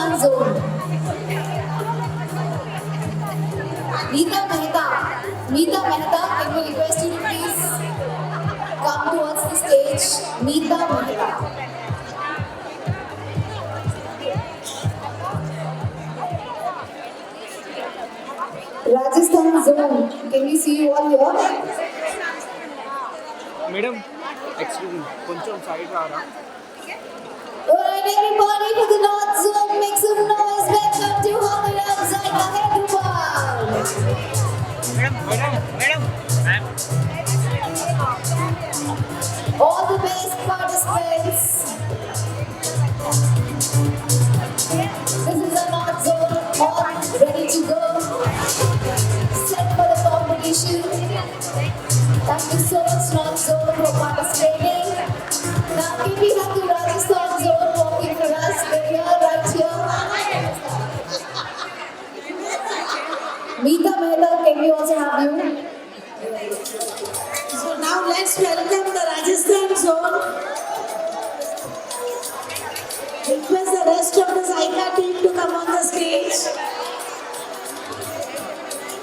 Rajasthan zone. Meeta Mehta. Meeta Mehta, can we request you to please come towards the stage? Meeta Mehta. Rajasthan zone. Can we see you all here? Madam excuse me కొంచెం side రారా Alright, everybody for the North Zone, make some noise. Welcome to Hamaram Zaika Hyderabad. Madam All the best participants. This is the North Zone, all ready to go. Set for the competition. Thank you so much, North Zone, for participating. Now, can we have the Rajasthan Zone walking for us? They're here, right here. Meeta Mehta, can we also have you? So now let's welcome the Rajasthan zone. Request the rest of the Zaika team to come on the stage.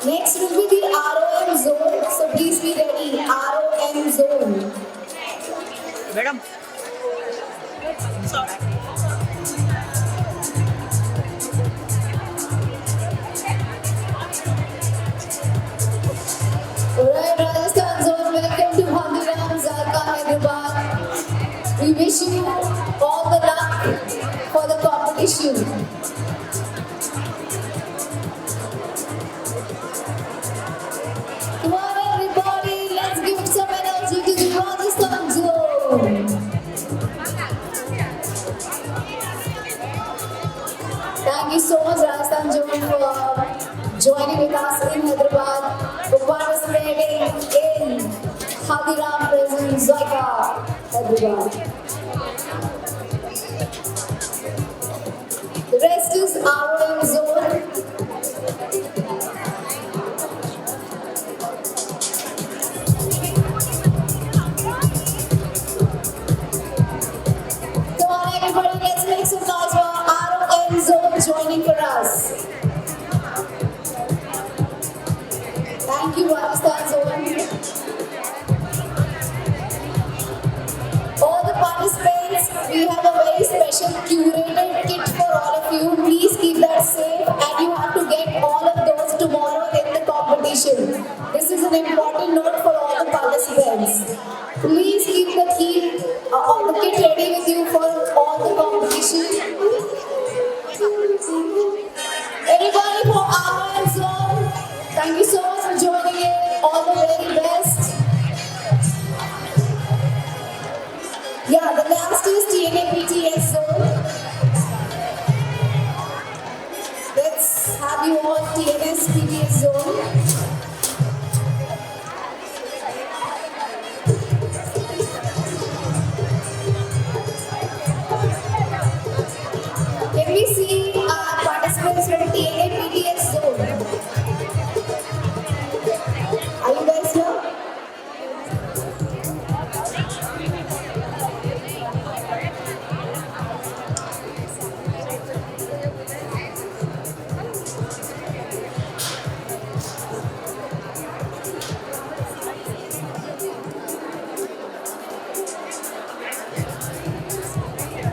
Next will be the ROM zone, so please be ready. ROM zone. Madam Alright, Rajasthan zone, welcome to Hamaram Zaika Hyderabad. We wish you all the luck for the competition. Come on, everybody, let's give some energy to the Rajasthan zone. Thank you so much, Rajasthan zone, for joining with us in Hyderabad, for participating in Hadiram Presents Zaika Hyderabad. The rest is ROM zone. Come on, everybody, let's make some noise for ROM zone joining for us. Thank you, Rajasthan zone. All the participants, we have a very special curated kit for all of you. Please keep that safe, and you have to get all of those tomorrow in the competition. This is an important note for all the participants. Please keep the kit ready with you for all the competition. Everybody for our zone, thank you so much for joining in. All the very best. Yeah, the last is TNAPTS zone. Let's have you all TNS PTS zone. Can we see our participants from TNAPTS zone? Are you guys here?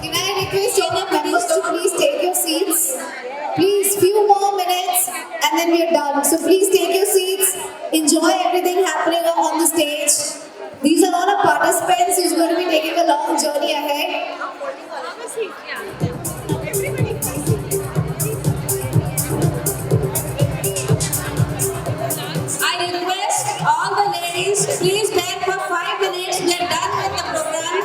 Can I request all the members to please take your seats? Please, few more minutes and then we are done. So please take your seats. Enjoy everything happening on the stage. These are all our participants who's going to be taking a long journey ahead. I request all the ladies, please beg for 5 minutes. We are done with the program.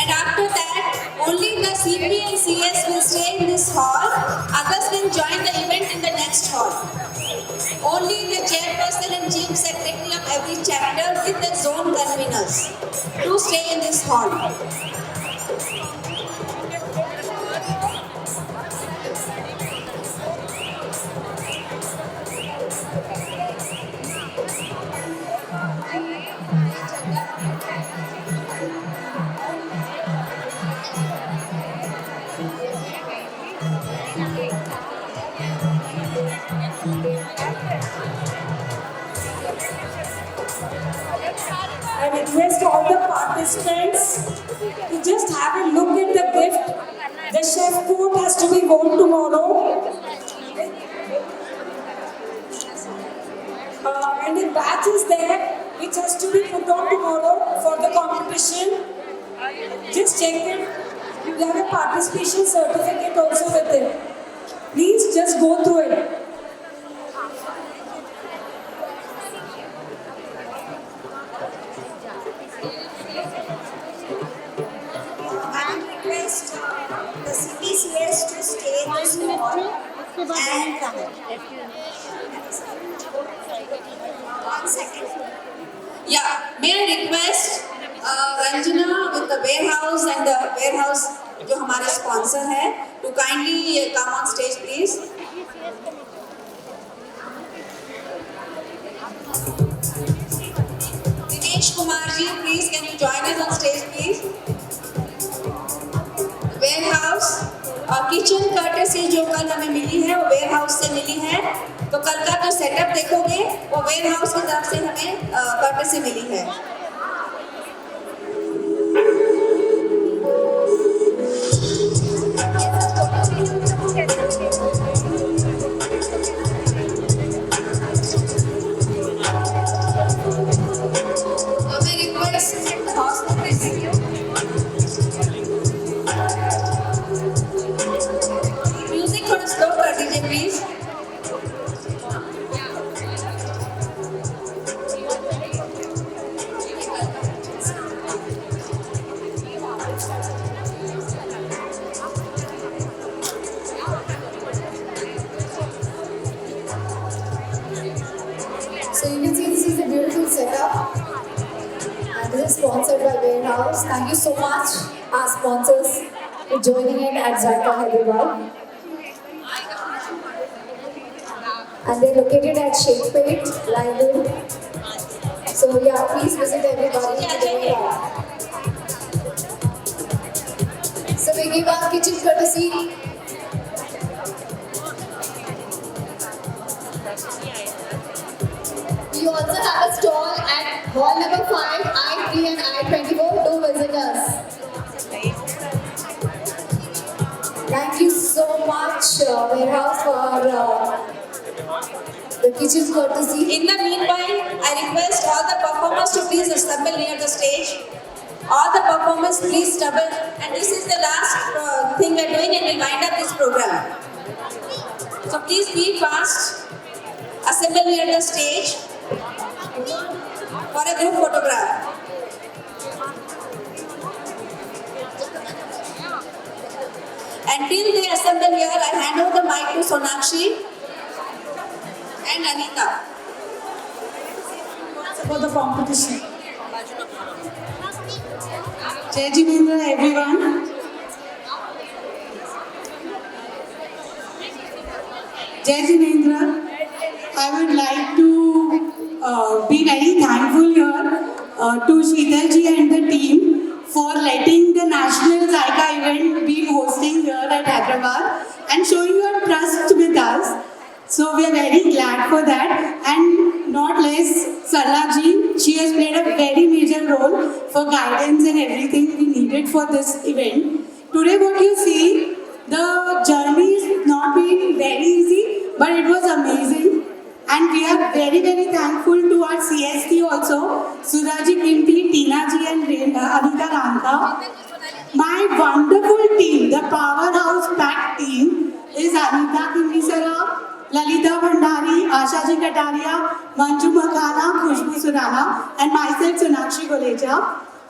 And after that, only the CP and CS will stay in this hall. Others can join the event in the next hall. Only the chairperson and chief secretary of every chapter with the zone conveners to stay in this hall. I request all the participants to just have a look at the gift. The chef coat has to be worn tomorrow. And a badge is there which has to be put on tomorrow for the competition. Just check it. You have a participation certificate also with it. Please just go through it. I request the CPCS to stay in this hall and 1 second. Yeah, may I request Ranjana with the warehouse and the warehouse जो हमारे sponsor है to kindly come on stage please. Dinesh Kumar ji, please can you join us on stage please? Warehouse और kitchen courtesy जो कल हमें मिली है वो warehouse से मिली है, तो कल का जो सेटअप देखोगे वो वेयरहाउस की तरफ से हमें कर्टेसी मिली है. हमें रिक्वेस्ट म्यूजिक थोड़ा स्लो कर दीजिए please. So you can see this is a beautiful setup, and this is sponsored by Warehouse. Thank you so much, our sponsors, for joining in at Zyka Hyderabad. And they're located at Shakepet, Lyndon. So yeah, please visit everybody to Warehouse. So we give our kitchen courtesy. We also have a stall at hall number 5, I3 and I24. Do visit us. Thank you so much, Warehouse, for the kitchen courtesy. In the meanwhile, I request all the performers to please assemble near the stage. All the performers please assemble. And this is the last thing we're doing, and we'll wind up this program. So please be fast. Assemble near the stage for a group photograph. Until they assemble here, I hand over the mic to Sonakshi and Anita For the competition. Jai Jinendra everyone. Jai Jinendra. I would like to be very thankful here to Sheetal ji and the team for letting the National Zyka event be hosting here at Hyderabad and showing your trust with us. So we are very glad for that. And not less, Sarla ji, she has played a very major role for guidance and everything we needed for this event. Today what you see, the journey has not been very easy, but it was amazing. And we are very, very thankful to our CST also, Suraji Kimti, Tina ji and Anita Ranka. My wonderful team, the powerhouse packed team is Anita Kimisara, Lalita Bhandari, Asha ji Kataria, Manju Makhana, Khushbu Surana, and myself Sonakshi Golecha.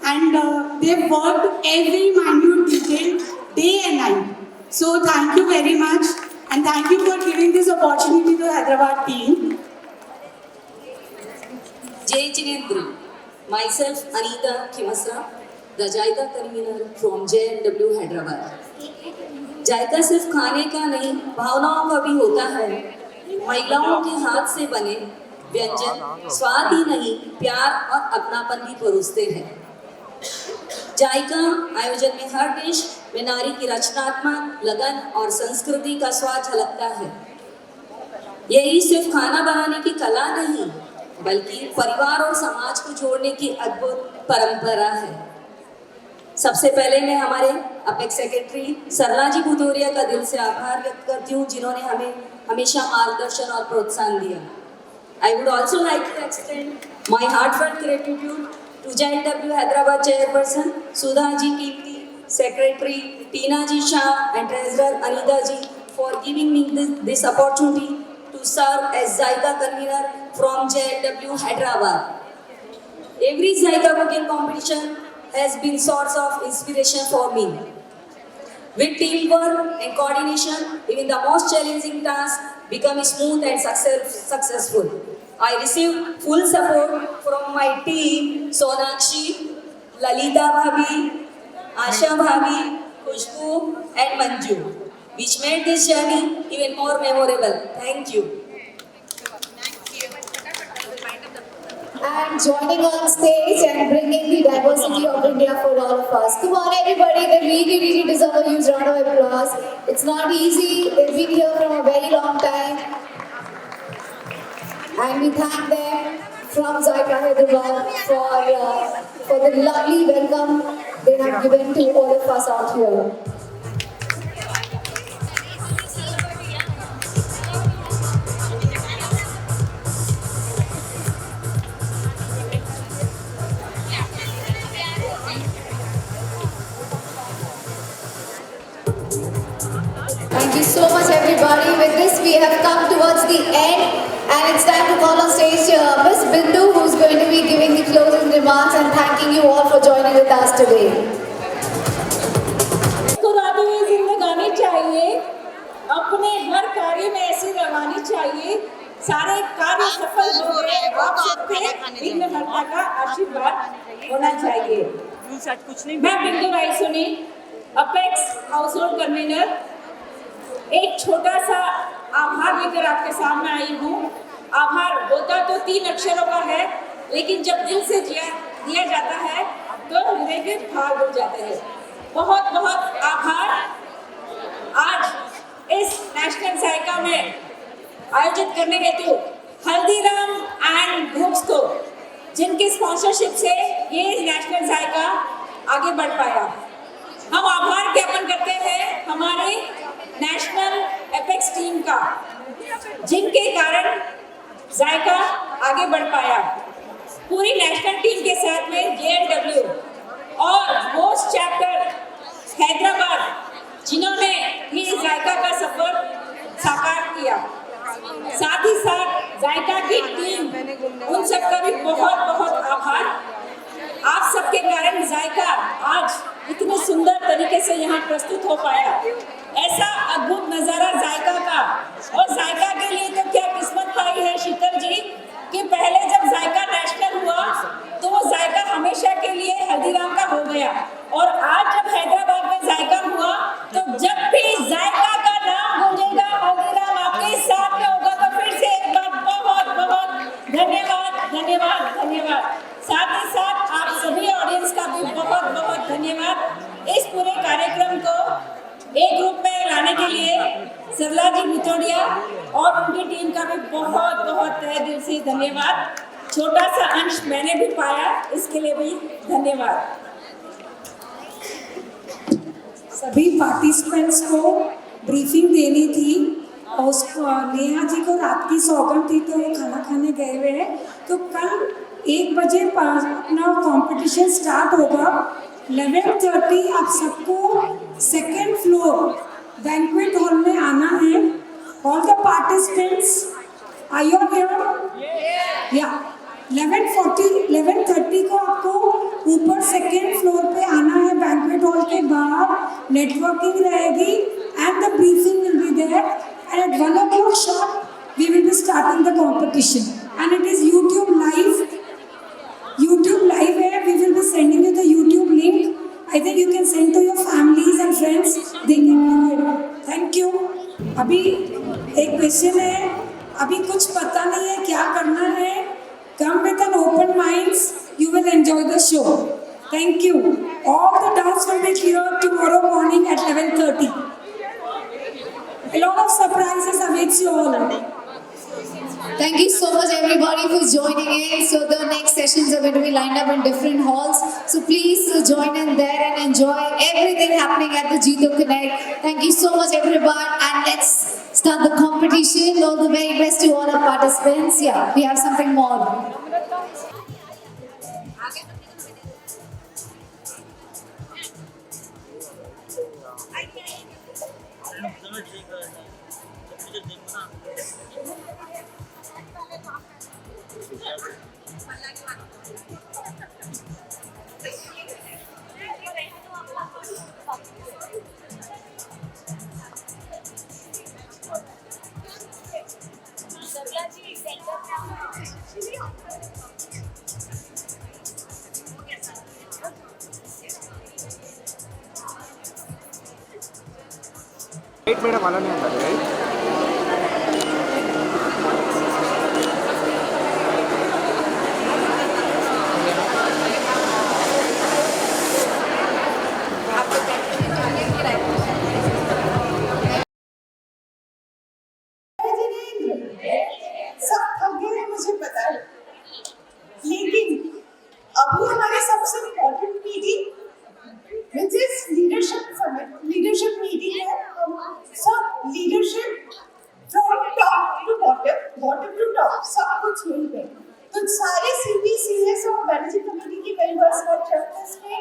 And they've worked every minute detail, day and night. So thank you very much. And thank you for giving this opportunity to the Hyderabad team. Jai Jinendra. Myself, Anita Kimasra, the Zyka convener from JNW Hyderabad. जायका सिर्फ खाने का नहीं, भावनाओं का भी होता है. महिलाओं के हाथ से बने व्यंजन स्वाद ही नहीं, प्यार और अपनापन भी परोसते हैं. जायका आयोजन में हर डिश में नारी की रचनात्मक लगन और संस्कृति का स्वाद झलकता है. यही सिर्फ खाना बनाने की कला नहीं, बल्कि परिवार और समाज को जोड़ने की अद्भुत परंपरा है। सबसे पहले मैं हमारे अपेक्स सेक्रेटरी सरला जी भुतौरिया का दिल से आभार व्यक्त करती हूँ, जिन्होंने हमें हमेशा मार्गदर्शन और प्रोत्साहन दिया। I would also like to extend my heartfelt gratitude to JNW Hyderabad Chairperson Sudha Ji Kirti, Secretary Tina Ji Shah and Treasurer Anita Ji for giving me this opportunity to serve as Zyka convener from JNW Hyderabad. Every Zyka cooking competition has been source of inspiration for me. With teamwork and coordination, even the most challenging tasks become smooth and successful. I received full support from my team, Sonakshi, Lalita Bhabhi, Asha Bhabhi, Khushbu and Manju, which made this journey even more memorable. Thank you. And joining on stage and bringing the diversity of India for all of us. Come on everybody, they really deserve a huge round of applause. It's not easy, they've been here from a very long time. And we thank them from Zyka Hyderabad for the lovely welcome they have given to all of us out here. Thank you so much everybody. With this we have come towards the end and it's time to call on stage Miss Bindu, who's going to be giving the closing remarks and thanking you all for joining with us today. मुस्कुराती हुई जिंदगानी चाहिए, अपने हर कार्य में ऐसी रवानी चाहिए, सारे कार्य सफल हो रहे आप सबके विघ्नहर्ता का आशीर्वाद होना चाहिए। मैं Bindu Rai Soni, apex household convener, एक छोटा सा आभार लेकर आपके सामने आई हूँ। आभार होता तो 3 अक्षरों का है, लेकिन जब दिल से दिया जाता है तो हृदय के भाव हो जाते हैं। बहुत बहुत आभार। आज इस नेशनल जायका में आयोजित करने हेतु हल्दीराम एंड ग्रुप्स को, जिनके स्पॉन्सरशिप से ये नेशनल जायका आगे बढ़ पाया, हम आभार ज्ञापन करते हैं हमारे नेशनल एपेक्स टीम का, जिनके कारण जायका आगे बढ़ पाया। पूरी नेशनल टीम के साथ में JNW और मोस्ट चैप्टर हैदराबाद, जिन्होंने भी जायका का सफर साकार किया। साथ ही साथ जायका की टीम, उन सबका भी बहुत बहुत आभार। आप सबके कारण जायका आज इतने सुंदर तरीके से यहाँ प्रस्तुत हो पाया। ऐसा अद्भुत नज़ारा जायका का, और जायका के लिए तो क्या किस्मत पाई है शीतल जी कि पहले जब जायका नेशनल हुआ तो वो जायका हमेशा के लिए हल्दीराम का हो गया, और आज जब हैदराबाद में जायका हुआ तो जब भी जायका का नाम गूंजेगा हल्दीराम आपके साथ में होगा। तो फिर से एक बार बहुत बहुत धन्यवाद धन्यवाद धन्यवाद। साथ ही साथ आप सभी ऑडियंस का भी बहुत बहुत धन्यवाद। इस पूरे कार्यक्रम को एक रूप में लाने के लिए सरला जी भुतौरिया और उनकी टीम का भी बहुत बहुत तहे दिल से धन्यवाद। छोटा सा अंश मैंने भी पाया, इसके लिए भी धन्यवाद। सभी पार्टिसिपेंट्स को ब्रीफिंग देनी थी और उसको नेहा जी को रात की सौगंध थी तो वो खाना खाने गए हुए हैं। तो कल 1 बजे अपना कंपटीशन स्टार्ट होगा। 11:30 आप सबको 2nd फ्लोर बैंक्वेट हॉल में आना है। All the participants are you here? या 11:30 को आपको ऊपर 2nd फ्लोर पे आना है। बैंक्वेट हॉल के बाहर नेटवर्किंग रहेगी and the briefing will be there and at 1 o'clock sharp we will be starting the competition and it is YouTube live है। We will be sending you the YouTube link. I think you can send to your families and friends. They can do it. Thank you. अभी एक question है, अभी कुछ पता नहीं है क्या करना है। Come with an open minds. You will enjoy the show. Thank you. All the doubts will be cleared tomorrow morning at 11:30. A lot of surprises awaits you all. Thank you so much everybody for joining in. So the next sessions are going to be lined up in different halls. So please join in there and enjoy everything happening at the Jito Connect. Thank you so much everybody, and let's start the competition. All the very best to all our participants. Yeah, we have something more. Right, madam, అలానే ఉండాలి, right? सब थक गए हैं मुझे पता है, लेकिन अभी हमारी सबसे important meeting which is leadership summit, leadership meeting है। हम सब leadership from top to bottom, bottom to top सब कुछ यहीं पे। तो सारे CPCS और मैनेजिंग कमेटी के मेंबर्स और चैप्टर्स में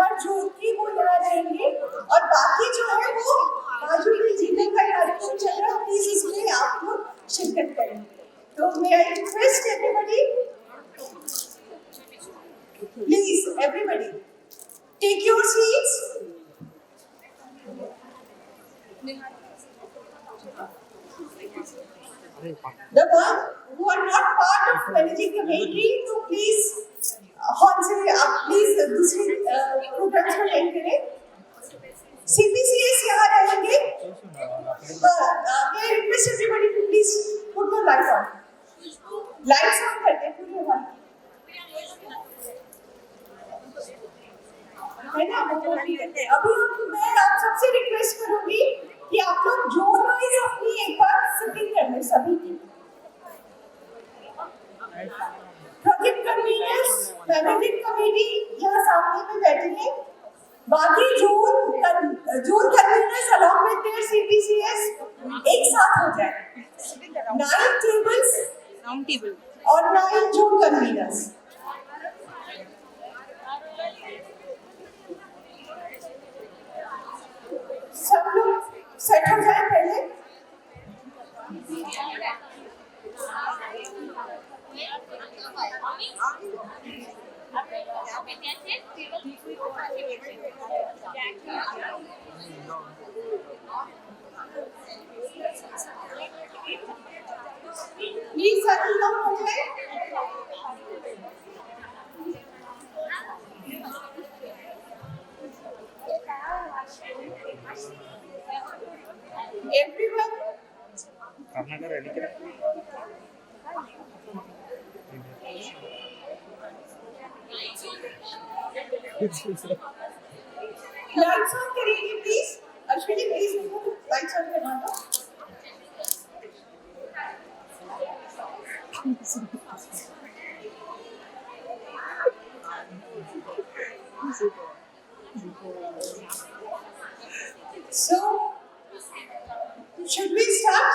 हर जोड़ की वो यहाँ रहेंगे, और बाकी जो है वो बाजू में जीतने का कार्यक्रम चल रहा है, प्लीज इसमें आप लोग शिरकत करें। तो may I request everybody, please everybody take your seats. The one who are not part of managing committee, तो please हॉल से आप प्लीज दूसरे प्रोग्राम्स को अटेंड करें। CPCS यहाँ रहेंगे। May I request everybody to please put the light on. Lights on कर दें पूरे हॉल की, है ना? अभी मैं आप सबसे रिक्वेस्ट करूंगी कि आप लोग जोन वाइज अपनी एक बार सिटिंग कर लें सभी की। प्रोजेक्ट कन्वीनर्स, मैनेजिंग कमेटी यहाँ सामने में बैठी है, बाकी zone conveners along with their CPCS एक साथ हो जाए। 9 टेबल्स, राउंड टेबल और 9 जोन कन्वीनर्स। सब लोग सेट हो जाए पहले। प्लीज सभी लोग हो जाए। Everyone. Lights on करिए please. Ashwini please lights on करना दो। So, should we start?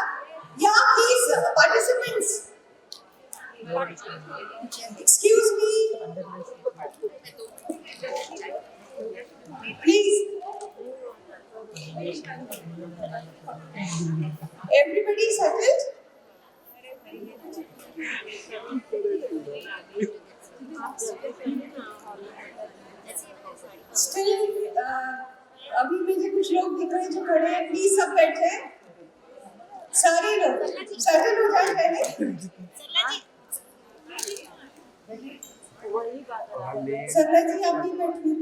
Yeah, please, participants. Excuse me. Please. Everybody settled? Still, अभी मुझे कुछ लोग दिख रहे हैं जो खड़े हैं, प्लीज सब बैठे। सारे लोग सेटल हो जाए पहले। सरला जी आप भी बैठिए।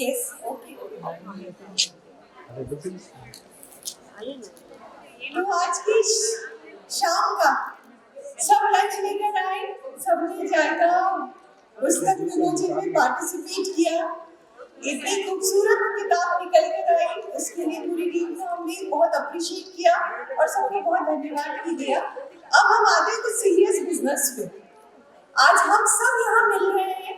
Yes, okay. तो आज की शाम का सब लंच लेकर आए, सबने जायका पुस्तक विमोचन में पार्टिसिपेट किया। इतनी खूबसूरत किताब निकल कर आई, उसके लिए पूरी टीम को हम भी बहुत अप्रिशिएट किया और सबको बहुत धन्यवाद भी दिया। अब हम आते हैं कुछ सीरियस बिजनेस पे। आज हम सब यहाँ मिल रहे हैं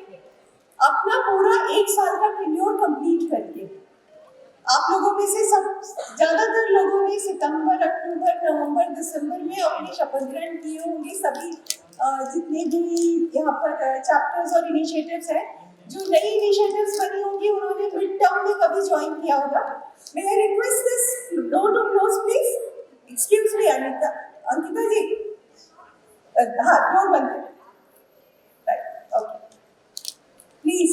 अपना पूरा 1 साल का टेन्योर कंप्लीट करके। आप लोगों में से सब ज्यादातर लोगों ने सितंबर, अक्टूबर, नवंबर, दिसंबर में अपनी शपथ ग्रहण किए होंगे। सभी जितने भी यहाँ पर चैप्टर्स और इनिशिएटिव्स हैं, जो नई इनिशिएटिव्स बनी होंगी उन्होंने मिड टर्म में कभी ज्वाइन किया होगा। May I request this door to close please. Excuse me Anita, Ankita ji, हाँ डोर बंद करें। Right, okay please.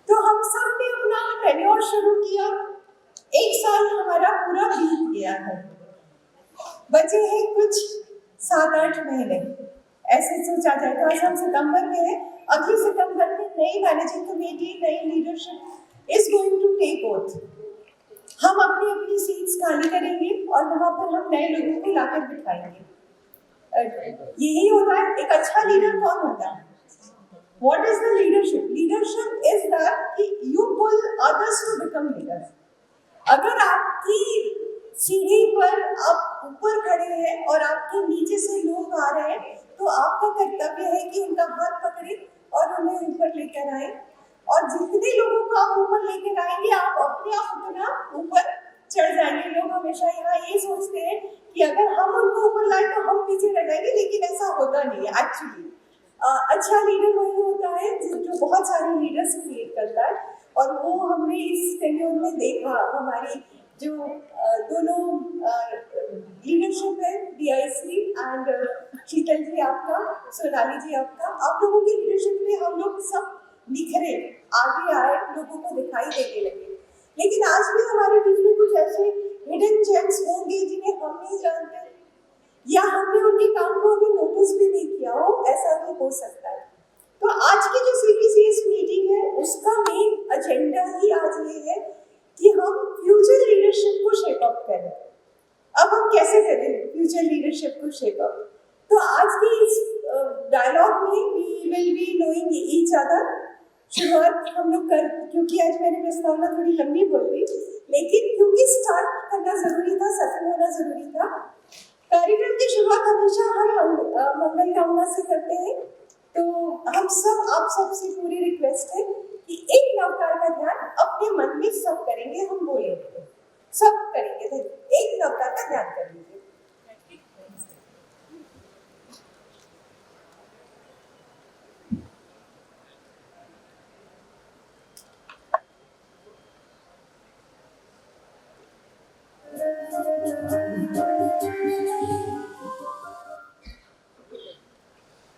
तो हम सब ने अपना टेन्योर शुरू किया, 1 साल हमारा पूरा बीत गया है, बचे हैं कुछ 7-8 महीने। ऐसे सोचा जाए तो आज हम सितंबर में है, अगले सितंबर में नई मैनेजिंग कमेटी, नई leadership is going to take oath. हम अपनी अपनी सीट्स खाली करेंगे और वहां पर हम नए लोगों को लाकर बिठाएंगे। यही होता है एक अच्छा लीडर। कौन होता है? What is the leadership? Leadership is that कि you pull others to become leaders. अगर आपकी सीढ़ी पर आप ऊपर खड़े हैं और आपके नीचे से लोग आ रहे हैं, तो आपका कर्तव्य है कि उनका हाथ पकड़े और उन्हें ऊपर लेकर आए। और जितने लोगों को आप ऊपर लेकर आएंगे, आप अपने आप उतना ऊपर चढ़ जाएंगे। लोग हमेशा यहाँ ये सोचते हैं कि अगर हम उनको ऊपर लाए तो हम पीछे रह जाएंगे, लेकिन ऐसा होता नहीं है एक्चुअली। अच्छा लीडर वही होता है जो बहुत सारे लीडर्स क्रिएट करता है, और वो हमने इस टेन्योर में देखा। हमारी जो दोनों लीडरशिप है, DIC एंड शीतल जी आपका, सोनाली जी आपका, आप लोगों की लीडरशिप में हम लोग सब निखरे, आगे आए, लोगों को दिखाई देने लगे। लेकिन आज भी हमारे बीच में कुछ ऐसे हिडन जेम्स होंगे जिन्हें हम नहीं जानते, या हमने उनके काम को अभी नोटिस भी नहीं किया हो, ऐसा भी हो सकता है। तो आज की जो CPCS मीटिंग है, उसका मेन एजेंडा ही आज ये है कि हम फ्यूचर लीडरशिप को शेप अप करें। अब हम कैसे करें फ्यूचर लीडरशिप को शेप अप? तो आज के इस डायलॉग में we will be knowing each other. शुरुआत हम लोग कर, क्योंकि आज मैंने प्रस्तावना थोड़ी लंबी बोल दी, लेकिन क्योंकि स्टार्ट करना जरूरी था, सफल होना जरूरी था। कार्यक्रम की शुरुआत हमेशा हम मंगल कामना से करते हैं। तो हम सब, आप सबसे पूरी रिक्वेस्ट है कि एक नवकार का ध्यान अपने मन में सब करेंगे, हम बोलेंगे, सब करेंगे, एक नवकार का ध्यान कर लीजिए।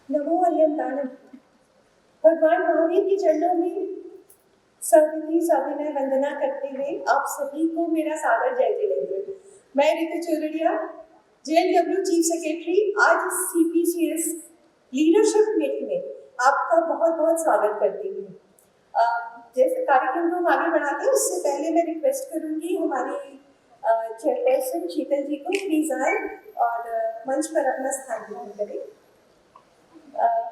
नमो अर्यंतानम। भगवान महावीर के चरणों में सविनय सविनय वंदना करते हुए आप सभी को मेरा सादर जय जिनेंद्र। मैं Ritu Chordia, JNW chief secretary, आज इस CPCS लीडरशिप मीटिंग में आपका बहुत बहुत स्वागत करती हूँ। जैसे कार्यक्रम को हम आगे बढ़ाते हैं, उससे पहले मैं रिक्वेस्ट करूँगी हमारी चेयरपर्सन शीतल जी को प्लीज आए और मंच पर अपना स्थान ग्रहण करें।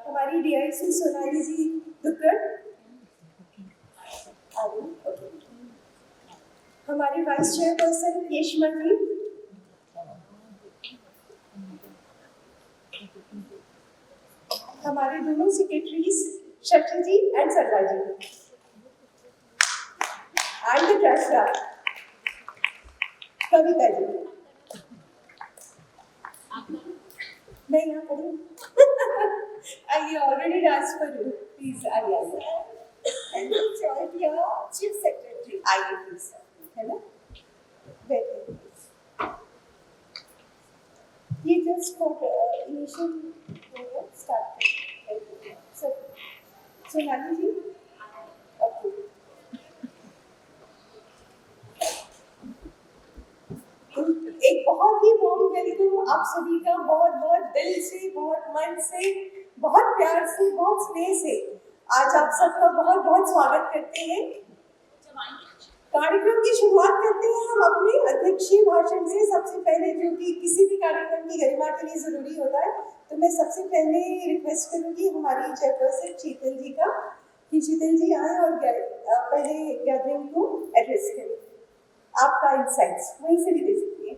हमारी DIC सोनाली जी दुक्कड़, हमारी वाइस चेयरपर्सन येशमा जी, हमारे दोनों secretaries Shakti ji and Sarla ji, and the truster Kavita ji. मैं यहाँ खड़ी I already asked for you. Please, आइए। And your chief secretary, आइए please, है ना? Very good. ये just for initial start. So, Sonali ji, okay. एक बहुत ही वार्म वेलकम आप सभी का, बहुत बहुत दिल से, बहुत मन से, बहुत प्यार से, बहुत स्नेह से आज आप सबका बहुत बहुत स्वागत करते हैं। कार्यक्रम की शुरुआत करते हैं हम अपने अध्यक्षीय भाषण से। सबसे पहले, जो कि किसी भी कार्यक्रम की गरिमा के लिए जरूरी होता है, तो मैं सबसे पहले रिक्वेस्ट करूंगी हमारी चेयरपर्सन शीतल जी का कि शीतल जी आए और पहले गैदरिंग को एड्रेस करें। आपका इंसाइट्स वहीं से भी दे सकती है।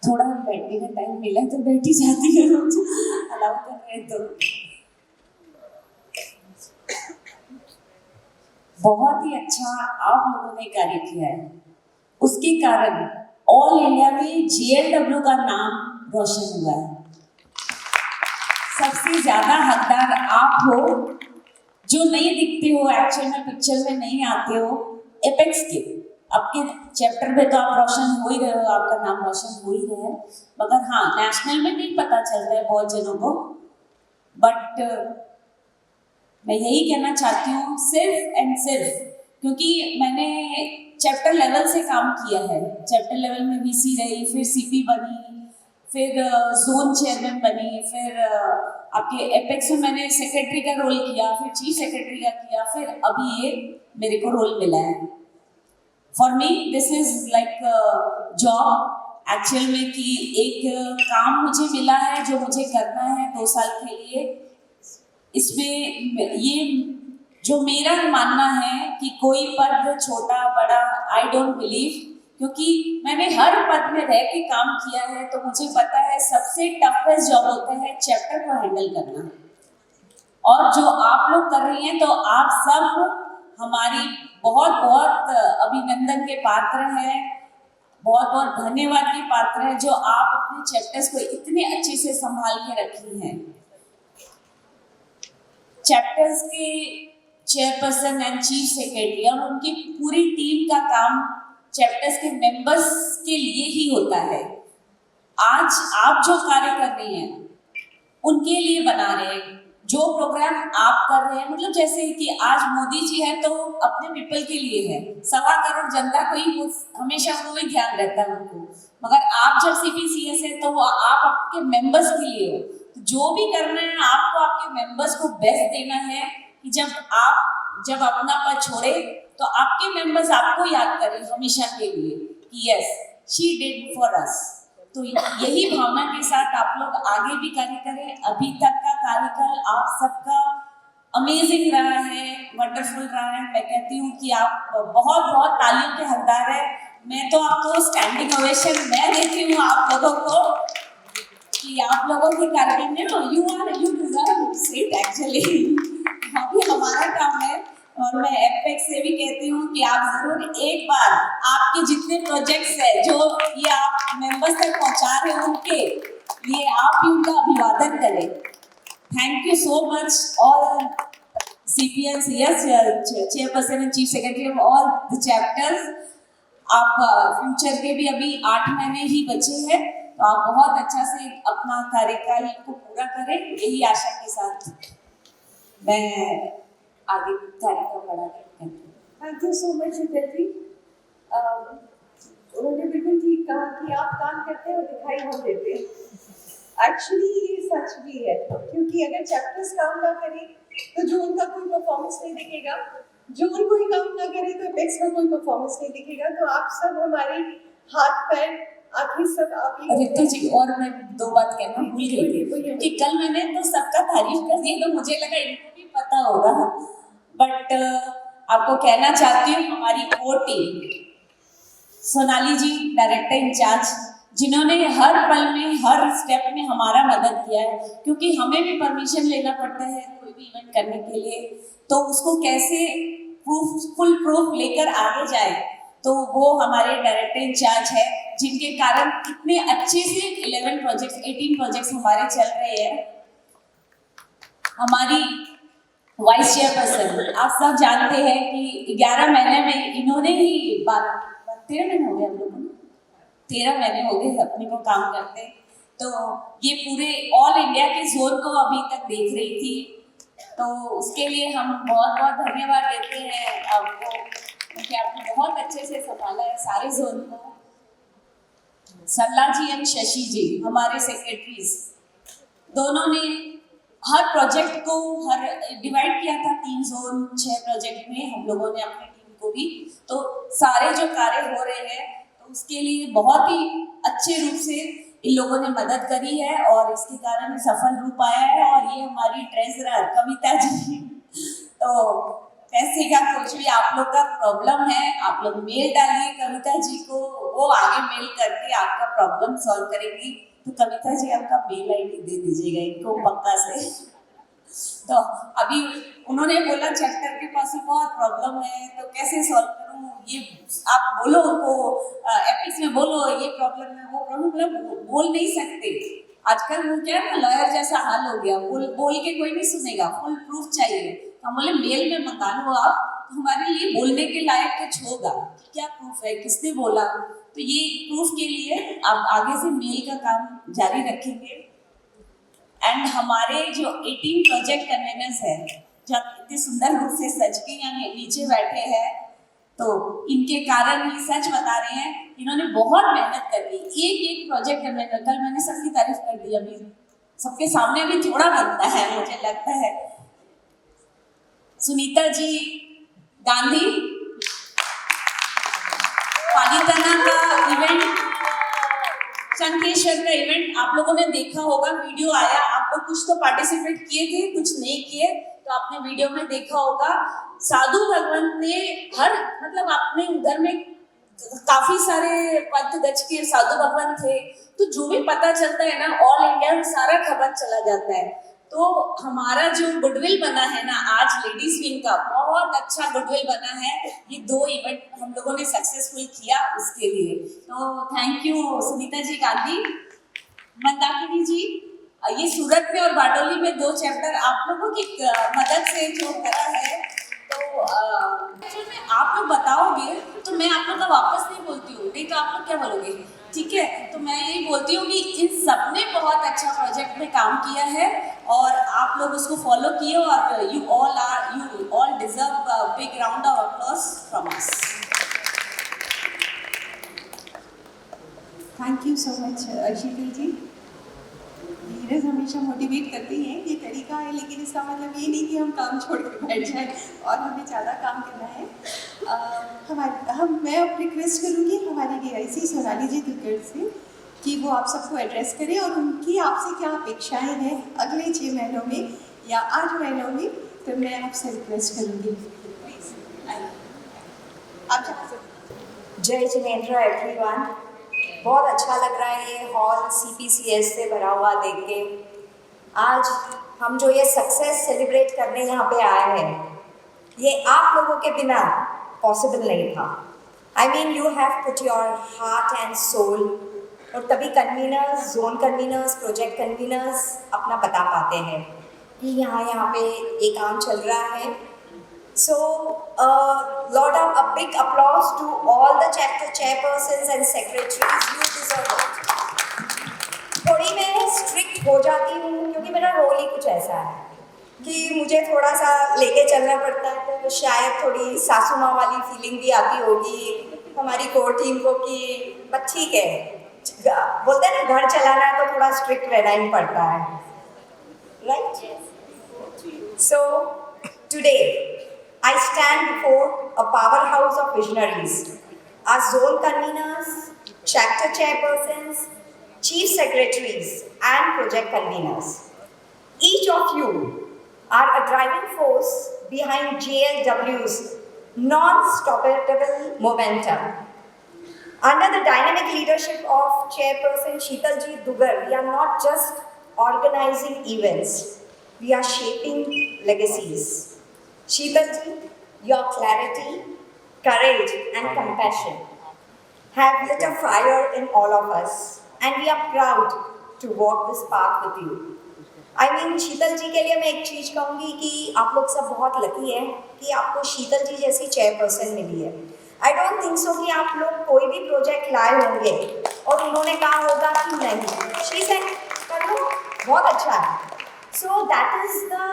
थोड़ा बैठने का टाइम मिला तो बैठ ही जाती है, अलाउ कर रहे हैं तो। बहुत ही अच्छा आप लोगों ने कार्य किया है, उसके कारण ऑल इंडिया में JLW का नाम रोशन हुआ है। सबसे ज्यादा हकदार आप हो जो नहीं दिखते हो, एक्चुअल में पिक्चर में नहीं आते हो, एपेक्स के। आपके चैप्टर में तो आप रोशन हो ही रहे हो, आपका नाम रोशन हो ही रहा है, मगर हाँ नेशनल में नहीं पता चलता है बहुत जनों को। बट मैं यही कहना चाहती हूँ सिर्फ एंड सिर्फ क्योंकि मैंने चैप्टर लेवल से काम किया है। चैप्टर लेवल में VC रही, फिर CP बनी, फिर जोन चेयरमैन बनी, फिर आपके एपेक्स में मैंने सेक्रेटरी का रोल किया, फिर चीफ सेक्रेटरी का किया, फिर अभी ये मेरे को रोल मिला है। For me this is like job actual में कि एक काम मुझे मिला है जो मुझे करना है 2 साल के लिए। इसमें ये जो मेरा मानना है कि कोई पद छोटा बड़ा आई डोंट बिलीव, क्योंकि मैंने हर पद में रह के काम किया है तो मुझे पता है सबसे टफेस्ट जॉब होता है चैप्टर को हैंडल करना। और जो आप लोग कर रही हैं तो आप सब हमारी बहुत बहुत अभिनंदन के पात्र हैं, बहुत बहुत धन्यवाद के पात्र हैं जो आप अपने चैप्टर्स को इतने अच्छे से संभाल के रखी हैं। चैप्टर्स के चेयरपर्सन एंड चीफ सेक्रेटरी और उनकी पूरी टीम का काम चैप्टर्स के मेंबर्स के लिए ही होता है। आज आप जो कार्य कर रही हैं उनके लिए बना रहे हैं, जो प्रोग्राम आप कर रहे हैं, मतलब जैसे कि आज मोदी जी है तो अपने पीपल के लिए है, 1.25 करोड़ जनता को ही हमेशा वो ही ध्यान रहता है उनको। मगर आप जब CPCS है तो वो आप आपके मेंबर्स के लिए हो, तो जो भी करना है आपको आपके मेंबर्स को बेस्ट देना है कि जब अपना पद छोड़े तो आपके मेंबर्स आपको याद करें हमेशा के लिए कि yes she did for us. तो यही भावना के साथ आप लोग आगे भी कार्य करें। अभी तक का कार्यकाल आप सबका अमेजिंग रहा है, वंडरफुल रहा है। मैं कहती हूँ कि आप बहुत बहुत तालियों के हकदार है। मैं तो आपको स्टैंडिंग ओवेशन मैं देती हूँ आप लोगों को कि आप लोगों के कार्यक्रम में यू डिजर्व सीट एक्चुअली। अभी हमारा काम है और मैं एपेक्स से भी कहती हूँ कि आप जरूर एक बार आपके जितने प्रोजेक्ट्स है जो ये आप मेंबर्स तक पहुँचा रहे हैं उनके लिए आप भी उनका अभिवादन करें। Thank you so much all CPNs, yes, chairperson and chief secretary of all the chapters. आप फ्यूचर के भी अभी 8 महीने ही बचे हैं तो आप बहुत अच्छा से अपना कार्यकाल को पूरा करें, यही आशा के साथ मैं आगे कार्यक्रम बढ़ाती हूँ। Thank you so much Sheetal जी। उन्होंने बिल्कुल ठीक कहा कि आप काम करते हैं और दिखाई हम देते हैं। एक्चुअली ये सच भी है, क्योंकि अगर चैप्टर्स काम ना करें तो जो उनका कोई परफॉर्मेंस नहीं दिखेगा, जो उनको ही काम ना करे तो एपेक्स का कोई परफॉर्मेंस नहीं दिखेगा। तो आप सब हमारे हाथ पैर आखिर सब आप ही। रितु जी और मैं 2 बात कहना भूल गई थी क्योंकि कल मैंने तो सबका तारीफ कर दी तो मुझे लगा इनको भी पता होगा, बट आपको कहना चाहती हूँ हमारी कोर टीम सोनाली जी डायरेक्टर इंचार्ज जिन्होंने हर पल में हर स्टेप में हमारा मदद किया है, क्योंकि हमें भी परमिशन लेना पड़ता है कोई भी इवेंट करने के लिए, तो उसको कैसे फुल प्रूफ लेकर आगे जाए, तो वो हमारे डायरेक्टर इंचार्ज है जिनके कारण कितने अच्छे से 18 प्रोजेक्ट्स हमारे चल रहे हैं। हमारी वाइस चेयरपर्सन आप सब जानते हैं कि 11 महीने में इन्होंने ही 13 महीने हो गए हम लोगों को, 13 महीने हो गए अपने को काम करते, तो ये पूरे ऑल इंडिया के जोन को अभी तक देख रही थी, तो उसके लिए हम बहुत बहुत धन्यवाद देते हैं आपको क्योंकि आपने बहुत अच्छे से संभाला है सारे जोन को। सरला जी एंड शशि जी हमारे सेक्रेटरीज, दोनों ने हर प्रोजेक्ट को डिवाइड किया था 3 जोन 6 प्रोजेक्ट में, हम लोगों ने अपनी टीम को भी, तो सारे जो कार्य हो रहे हैं तो उसके लिए बहुत ही अच्छे रूप से इन लोगों ने मदद करी है और इसके कारण सफल रूप आया है। और ये हमारी ट्रेजरर कविता जी तो कैसे कहेगा कुछ भी आप लोग का प्रॉब्लम है, आप लोग मेल डालिए कविता जी को, वो आगे मेल करके आपका प्रॉब्लम सॉल्व करेंगी। तो कविता जी आपका मेल आईडी दे दीजिएगा इनको पक्का से। तो अभी उन्होंने बोला चैप्टर के पास में बहुत प्रॉब्लम है तो कैसे सॉल्व करूँ, ये आप बोलो उनको एपिक्स में बोलो ये प्रॉब्लम है वो प्रॉब्लम, बोल नहीं सकते। आजकल वो क्या है ना लॉयर जैसा हाल हो गया, बोल के कोई नहीं सुनेगा, फुल प्रूफ चाहिए। तो हम बोले मेल में मंगा लो आप, तो हमारे लिए बोलने के लायक कुछ होगा कि क्या प्रूफ है, किसने बोला। तो ये प्रूफ के लिए आप आगे से मेल का काम जारी रखेंगे। एंड हमारे जो 18 प्रोजेक्ट कन्वेनर्स हैं जो इतने सुंदर रूप से सज के यहाँ नीचे बैठे हैं, तो इनके कारण ही सच बता रहे हैं, इन्होंने बहुत मेहनत कर ली। एक प्रोजेक्ट कन्वेनर, कल मैंने सबकी तारीफ कर दी, अभी सबके सामने भी थोड़ा बनता है मुझे लगता है। सुनीता जी गांधी, पालीताना का इवेंट, शंखेश्वर का इवेंट आप लोगों ने देखा होगा, वीडियो आया, आप लोग कुछ तो पार्टिसिपेट किए थे कुछ नहीं किए, तो आपने वीडियो में देखा होगा। साधु भगवंत ने हर मतलब अपने घर में काफी सारे पंथ गज के साधु भगवंत थे, तो जो भी पता चलता है ना ऑल इंडिया में सारा खबर चला जाता है। तो हमारा जो गुडविल बना है ना आज लेडीज विंग का, बहुत अच्छा गुडविल बना है। ये 2 इवेंट हम लोगों ने सक्सेसफुल किया उसके लिए, तो थैंक यू सुनीता जी गांधी। मंदाकिनी जी, ये सूरत में और बारडोली में 2 चैप्टर आप लोगों की मदद से जो करा है, तो आप लोग बताओगे तो मैं आप लोग का वापस नहीं बोलती हूँ, नहीं तो आप लोग क्या बोलोगे, ठीक है। तो मैं यही बोलती हूँ कि इन सब ने बहुत अच्छा प्रोजेक्ट में काम किया है और आप लोग उसको फॉलो किए, और you all deserve a big round of applause from us. Thank you so much Sheetal ji. Leaders हमेशा मोटिवेट करते हैं, ये तरीका है, लेकिन इसका मतलब ये नहीं कि हम काम छोड़ कर बैठ जाएं और हमें ज़्यादा काम करना है। मैं अब रिक्वेस्ट करूँगी हमारी DIC सोनाली जी दुग्गड़ से कि वो आप सबको एड्रेस करें और उनकी आपसे क्या अपेक्षाएं हैं अगले 6 महीनों में या 8 महीनों में, तो मैं आपसे रिक्वेस्ट करूँगी प्लीज़ आप जा सकते। जय जिनेंद्र एवरीवन। बहुत अच्छा लग रहा है ये हॉल CPCS से भरा हुआ देख के। आज हम जो ये सक्सेस सेलिब्रेट करने यहाँ पे आए हैं, ये आप लोगों के बिना पॉसिबल नहीं था। I mean you have put your heart and soul, और तभी कन्वीनर्स, जोन कन्वीनर्स, प्रोजेक्ट कन्वीनर्स अपना बता पाते हैं कि यहाँ पे ये काम चल रहा है। So, a big applause to all the chapter chairpersons and secretaries. You deserve it. थोड़ी मैं स्ट्रिक्ट हो जाती हूँ क्योंकि मेरा रोल ही कुछ ऐसा है कि मुझे थोड़ा सा लेके चलना पड़ता है, तो शायद थोड़ी सासू माँ वाली फीलिंग भी आती होगी हमारी कोर टीम को कि बस ठीक है, बोलते हैं ना घर चलाना है तो थोड़ा स्ट्रिक्ट रहना ही पड़ता है, right? So, today I stand before a powerhouse of visionaries, our zone conveners, chapter chairpersons, chief secretaries, and project conveners. Each of you are a driving force behind JLW's non-stoppable momentum. Under the dynamic leadership of Chairperson Sheetalji Dugar, we are not just organizing events, we are shaping legacies. Sheetalji, your clarity, courage and compassion have lit a fire in all of us, and we are proud to walk this path with you. I mean, शीतल जी के लिए मैं एक चीज़ कहूँगी कि आप लोग सब बहुत लकी हैं कि आपको शीतल जी जैसी चेयरपर्सन मिली है। I don't think so कि आप लोग कोई भी प्रोजेक्ट लाए होंगे और उन्होंने कहा होगा कि नहीं, she said कर लो, बहुत अच्छा है। So that is the,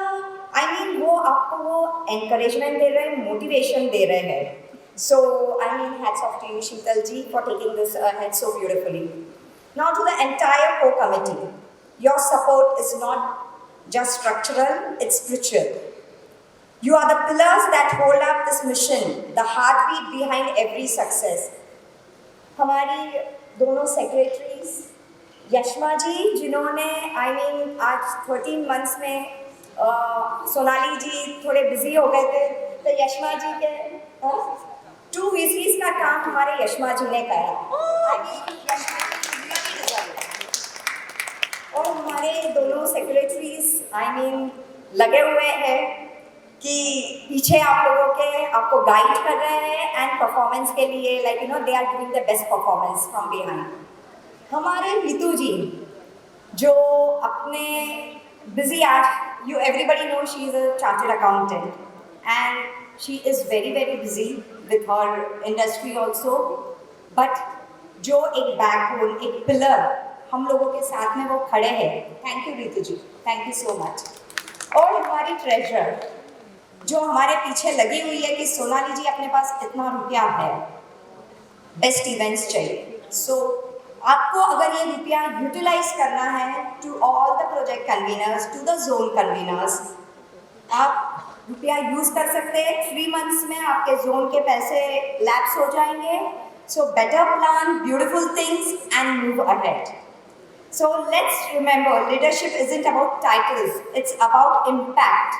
I mean, वो आपको वो encouragement दे रहे हैं, motivation दे रहे हैं। So I mean, hats off to you, Sheetal ji, for taking this ahead so beautifully. Now to the entire core committee, your support is not just structural, it's spiritual. You are the pillars that hold up this mission, the heartbeat behind every success. हमारी दोनों secretaries, Yashma जी जिन्होंने I mean आज 13 months में सोनाली जी थोड़े busy हो गए थे तो यशमा जी के 2 VCs का काम हमारे यशमा जी ने करा। और हमारे दोनों सेक्रेटरीज लगे हुए हैं कि पीछे आप लोगों के आपको गाइड कर रहे हैं एंड परफॉर्मेंस के लिए they are giving the best performance from behind. हमारे नीतू जी जो अपने बिजी आज everybody know she is a chartered accountant and she is very busy with her industry also, but जो एक बैकबोन एक पिलर हम लोगों के साथ में वो खड़े हैं। Thank you Neetu ji, thank you so much. और हमारी ट्रेजरर जो हमारे पीछे लगी हुई है कि सोनाली जी अपने पास इतना रुपया है, बेस्ट इवेंट्स चाहिए। सो आपको अगर ये रुपया यूटिलाइज करना है to all the project conveners, to the zone conveners, आप रुपया यूज कर सकते हैं। 3 months में आपके जोन के पैसे लैप्स हो जाएंगे। So better plan beautiful things and move ahead. So let's remember, leadership isn't about titles, it's about impact.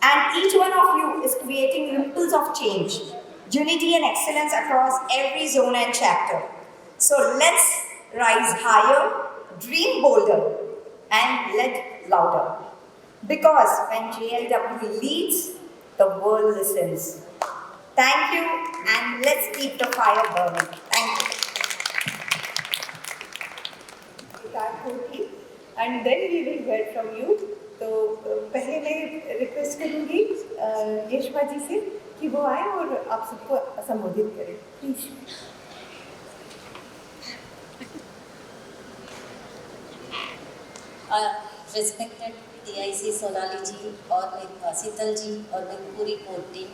And each one of you is creating ripples of change, unity and excellence across every zone and chapter. So let's rise higher, dream bolder, and lead louder. Because when JLW leads, the world listens. Thank you, and let's keep the fire burning. Thank you. And then we will hear from you. तो पहले मैं request करूँगी यशमा जी से कि वो आए और आप सबको संबोधित करें, प्लीज। रिस्पेक्टेड DIC सोनाली जी और शीतल जी और मेरी पूरी कोर टीम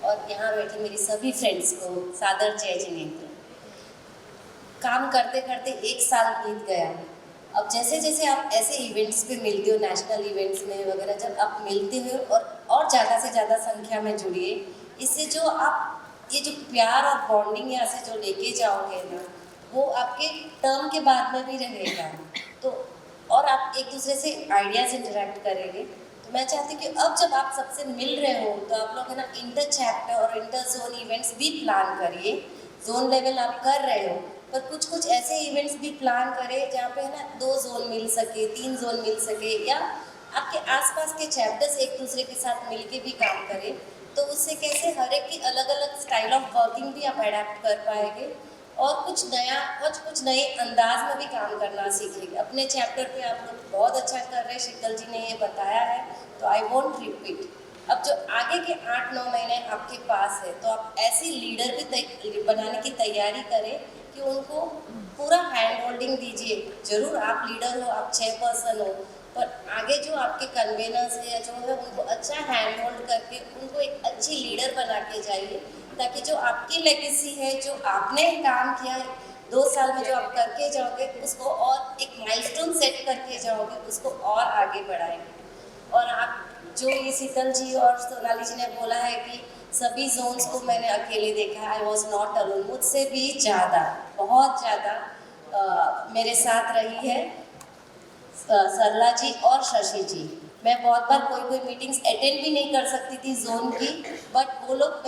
और यहाँ बैठी मेरी सभी फ्रेंड्स को सादर जय जिनेंद्र। काम करते करते 1 साल बीत गया। अब जैसे जैसे आप ऐसे इवेंट्स पे मिलते हो, नेशनल इवेंट्स में वगैरह, जब आप मिलते हो और ज़्यादा से ज़्यादा संख्या में जुड़िए, इससे जो आप ये जो प्यार और बॉन्डिंग यहाँ से जो लेके जाओगे ना, वो आपके टर्म के बाद में भी रहेगा। तो और आप एक दूसरे से आइडियाज़ इंटरेक्ट करेंगे। तो मैं चाहती हूँ कि अब जब आप सबसे मिल रहे हो तो आप लोग है ना इंटर चैप्टर और इंटर जोन इवेंट्स भी प्लान करिए। जोन लेवल आप कर रहे हो, पर कुछ ऐसे इवेंट्स भी प्लान करें जहाँ पे है ना 2 जोन मिल सके, 3 जोन मिल सके, या आपके आसपास के चैप्टर्स एक दूसरे के साथ मिलके भी काम करें। तो उससे कैसे हर एक की अलग अलग स्टाइल ऑफ वर्किंग भी आप अडेप्ट कर पाएंगे और कुछ नए अंदाज में भी काम करना सीखेंगे। अपने चैप्टर पे आप लोग बहुत अच्छा कर रहे हैं, शीतल जी ने ये बताया है, तो आई वॉन्ट रिपीट। अब जो आगे के 8-9 महीने आपके पास है, तो आप ऐसी लीडर भी बनाने की तैयारी करें कि उनको पूरा हैंड होल्डिंग दीजिए। जरूर आप लीडर हो, आप चेयरपर्सन हो, पर आगे जो आपके कन्वेनर्स है जो है उनको अच्छा हैंड होल्ड करके उनको एक अच्छी लीडर बना के जाइए, ताकि जो आपकी लेगेसी है, जो आपने काम किया है 2 साल में, जो आप करके जाओगे उसको और एक माइलस्टोन सेट करके जाओगे, उसको और आगे बढ़ाएंगे। और आप जो ये शीतल जी और सोनाली जी ने बोला है कि सभी जोन्स को मैंने अकेले देखा है, आई वॉज नॉट अलोन। मुझसे भी ज़्यादा, बहुत ज़्यादा मेरे साथ रही है सरला जी और शशि जी। मैं बहुत बार कोई मीटिंग्स अटेंड भी नहीं कर सकती थी जोन की, बट वो लोग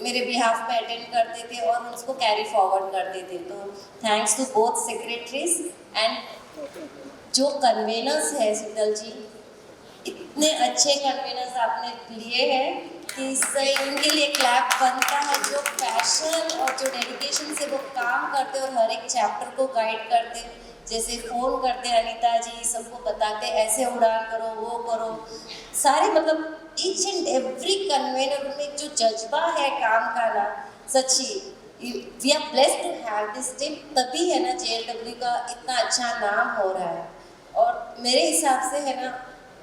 मेरे बिहाफ में अटेंड करते थे और उसको कैरी फॉरवर्ड करते थे। तो thanks to both secretaries and जो कन्वेनर्स है शीतल जी, इतने अच्छे कन्वेनर्स आपने लिए हैं कि सही उनके लिए क्लैप बनता है। जो पैशन और जो डेडिकेशन से वो काम करते और हर एक चैप्टर को गाइड करते, जैसे फ़ोन करते अनीता जी, सबको बताते ऐसे उड़ान करो, वो करो, सारे मतलब ईच एंड एवरी कन्वेनर में जो जज्बा है काम का ना, सच्ची we are blessed to have this team. तभी है ना JLW का इतना अच्छा नाम हो रहा है। और मेरे हिसाब से है ना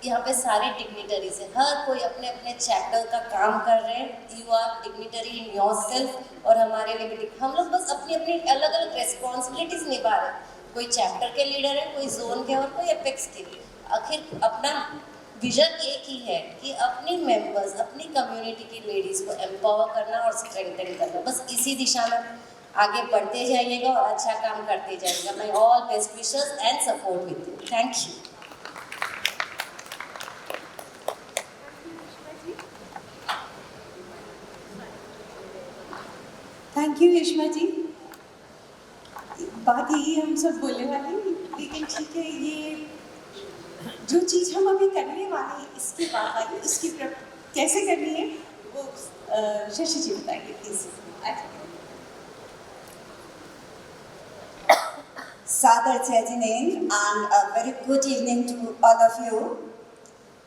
यहाँ पे सारे डिग्निटरीज हैं, हर कोई अपने अपने चैप्टर का काम कर रहे हैं। You are dignitary in your self और हमारे लिए भी हम लोग बस अपनी अपनी अलग अलग रेस्पॉन्सिबिलिटीज निभा रहे हैं। कोई चैप्टर के लीडर है, कोई जोन के और कोई एपेक्स के। आखिर अपना विजन एक ही है कि अपनी मेंबर्स, अपनी कम्युनिटी की लेडीज़ को एम्पावर करना और स्ट्रेंथन करना। बस इसी दिशा में आगे बढ़ते जाइएगा और अच्छा काम करते जाइएगा। My all best wishes and support with you. Thank you. Thank you Yashma ji. बात यही हम सब बोलने वाले हैं, लेकिन ठीक है, ये जो चीज़ हम अभी करने वाले हैं इसके बाद वाली उसकी कैसे करनी है वो शशि जी बताएंगे प्लीज। सादर जय जिनेंद्र and a very good evening to all of you.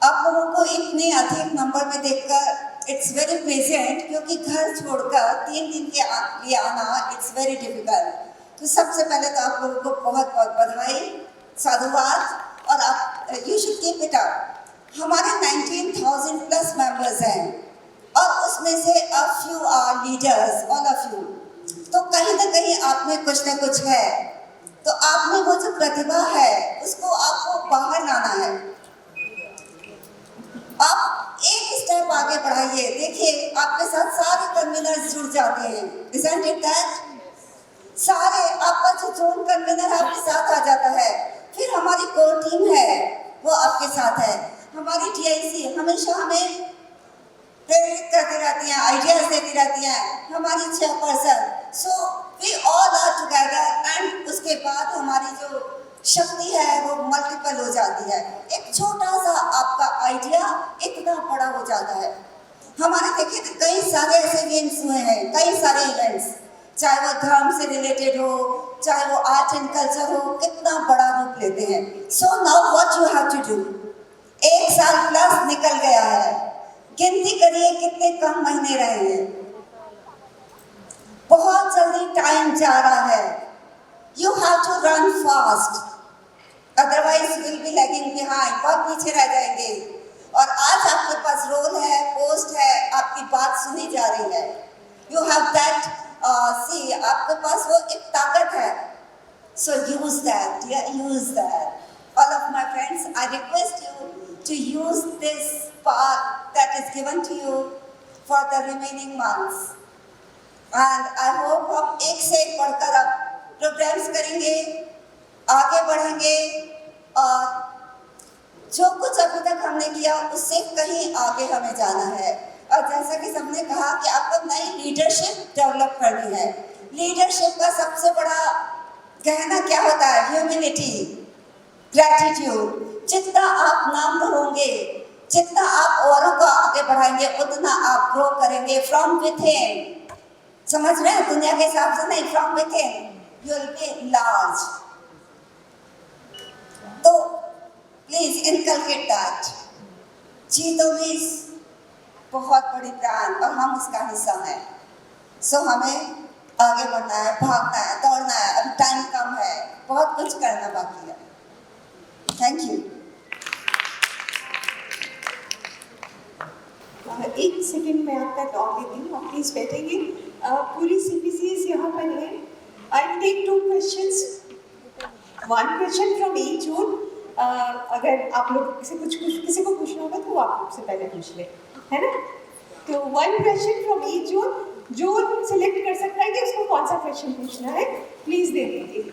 आप लोगों को इतने अधिक नंबर में देखकर इट्स वेरी प्लेजेंट, क्योंकि घर छोड़कर 3 दिन के लिए आना इट्स वेरी डिफिकल्ट। तो सबसे पहले तो आप लोगों को बहुत बहुत बधाई, साधुवाद, और आप you should keep it up. हमारे 19,000 प्लस मेंबर्स हैं और उसमें से a few are leaders, all of you. तो कहीं ना कहीं आप में कुछ ना कुछ है, तो आप में वो जो प्रतिभा है उसको आपको बाहर लाना है। आप एक स्टेप आगे बढ़ाइए। देखिए आपके साथ सारे कन्वीनर्स जुड़ जाते हैं, isn't it that? सारे आपका जो जोन कन्वीनर आपके साथ आ जाता है, फिर हमारी कोर टीम है वो आपके साथ है। हमारी टीआईसी हमेशा हमें प्रेरित करती रहती हैं, आइडियाज देती रहती हैं, हमारी chairperson. So we all are together and उसके बाद हमारी जो शक्ति है वो मल्टीपल हो जाती है। एक छोटा सा आपका आइडिया इतना बड़ा हो जाता है। हमारे देखिए तो कई सारे ऐसे इवेंट्स हुए हैं, कई सारे इवेंट्स, चाहे वो धर्म से रिलेटेड हो, चाहे वो आर्ट एंड कल्चर हो, कितना बड़ा रूप लेते हैं। So now what you have to do. 1 साल प्लस निकल गया है, गिनती करिए कितने कम महीने रहे हैं, बहुत जल्दी टाइम जा रहा है। You have to run fast, otherwise you will be lagging behind, बहुत पीछे रह जाएंगे। और आज आपके पास रोल है, पोस्ट है, आपकी बात सुनी जा रही है। यू हैव दैट सी, आपके पास वो एक ताकत है। So use that, use that. All of my friends, I request you to use this path that is given to you for the remaining months, and I hope हम एक से एक बढ़कर अब प्रोग्राम्स करेंगे, आगे बढ़ेंगे, और जो कुछ अभी तक हमने किया उससे कहीं आगे हमें जाना है। और जैसा कि सबने कहा कि आपको नई लीडरशिप डेवलप करनी है। लीडरशिप का सबसे बड़ा कहना क्या होता है? Humility, gratitude. जितना आप नम्र होंगे, जितना आप औरों को आगे बढ़ाएंगे, उतना आप ग्रो करेंगे फ्रॉम विथिन। समझ रहे हैं? दुनिया के हिसाब से नहीं, from within you will B large. तो प्लीज इनकलकेट दैट। G20 बहुत बड़ी ब्रांड और हम उसका हिस्सा हैं। सो हमें आगे बढ़ना है, भागना है, दौड़ना है। अभी टाइम कम है, बहुत कुछ करना बाकी है। Thank you. एक सेकंड में आपका दौड़ लेती हूँ, आप प्लीज बैठेंगे। पूरी CPCs यहाँ पर है। I take 2 questions, 1 question from each zone। अगर आप लोग किसी को पूछना होगा तो आप सबसे पहले पूछ ले, है ना? तो 1 question from each zone। Zone select कर सकता है कि उसको कौन सा क्वेश्चन पूछना है, प्लीज दे दीजिए।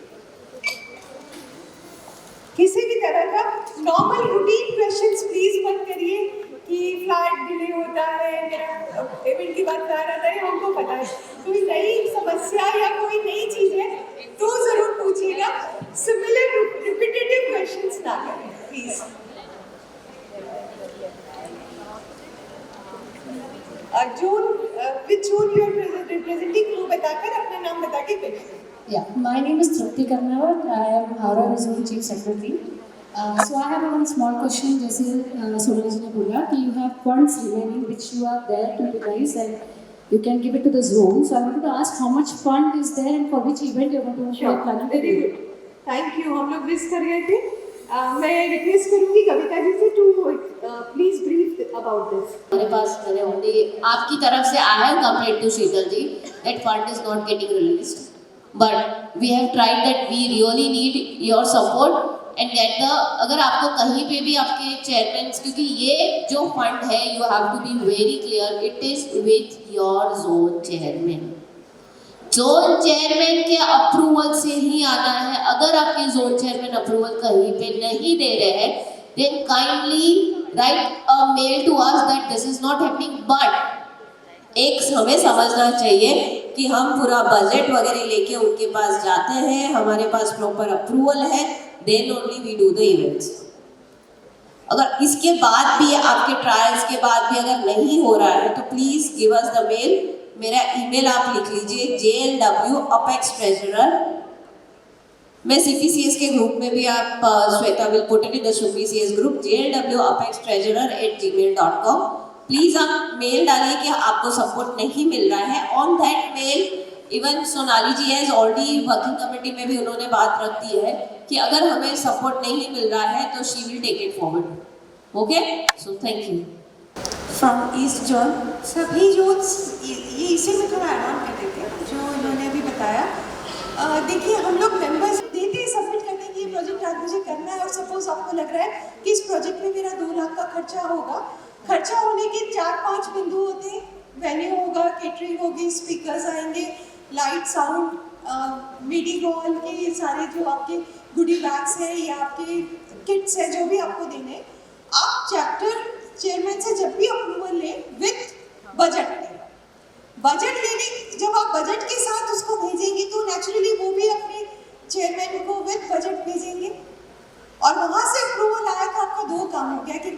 किसी भी तरह का नॉर्मल रूटीन क्वेश्चंस प्लीज मत करिए कि फ्लाइट डिले होता है, मेरा पेमेंट की बात आ रहा है, हमको पता है। कोई नई समस्या या कोई नई चीज है तो जरूर पूछिएगा। सिमिलर रिपीटेटिव क्वेश्चंस ना करें please. Zone which zone you are representing वो बताकर अपना नाम बता के question. Yeah, my name is Trupti Karnawar. I am Howrah Zone Chief Secretary. So I have one small question. जैसे सोनाली जी ने बोला कि you have funds remaining which you are there to utilize and you can give it to the zone. So I wanted to ask how much fund is there and for which event you are going to planning to do it. Thank you. हम लोग miss कर गए थे। मैं request करूँगी कविता जी से to please brief about this. मेरे पास मैंने only आपकी तरफ से आया है compared to Sheetal ji that fund is not getting released. But we have tried that we really need your support and get the, अगर आपको कहीं पे भी आपके चेयरमैन, क्योंकि ये जो फंड है you have to be very clear it is with your zone chairman. Zone chairman के अप्रूवल से ही आना है। अगर आपके जोन चेयरमैन अप्रूवल कहीं पे नहीं दे रहे हैं then kindly write a mail to us that this is not happening. But एक हमें समझना चाहिए कि हम पूरा बजट वगैरह लेके उनके पास जाते हैं, हमारे पास प्रॉपर अप्रूवल है, then only we do the events. अगर इसके बाद भी आपके ट्रायल्स के बाद भी अगर नहीं हो रहा है तो please give us the mail. मेरा ईमेल आप लिख लीजिए JLW अपेक्स ट्रेजरर। मैं CPCS के ग्रुप में भी आप Shweta will put it in the CPCS group JLW apex treasurer @gmail.com। Please आप मेल डालिए कि आपको सपोर्ट नहीं मिल रहा है। On that mail even Sonali ji has already working committee में भी उन्होंने बात रख दी है कि अगर हमें सपोर्ट नहीं मिल रहा है तो she will take it forward. Okay, so thank you. From east zone सभी जोन्स ये इसी में थोड़ा ऐड ऑन कर देते हैं जो इन्होंने अभी बताया। देखिए हम लोग मेंबर्स देते हैं सबमिट करने की ये प्रोजेक्ट आज मुझे करना है और सपोज आपको लग रहा है कि इस प्रोजेक्ट में मेरा 2 लाख का खर्चा होगा। खर्चा होने के 4-5 बिंदु होते हैं। वेन्यू होगा, केटरिंग होगी, स्पीकर्स आएंगे, लाइट साउंड, मीडी हॉल के ये सारे जो आपके गुडी बैग्स हैं या आपके किट्स हैं जो भी आपको देने हैं। आप चैप्टर चेयरमैन से जब भी अप्रूवल लें विथ बजट लें। बजट लेने जब आप बजट के साथ उसको भेजेंगे तो नेचुरली वो भी अपने चेयरमैन को विथ बजट भेजेंगे और वहाँ से अप्रूवल आया तो आपका 2 काम हो गया कि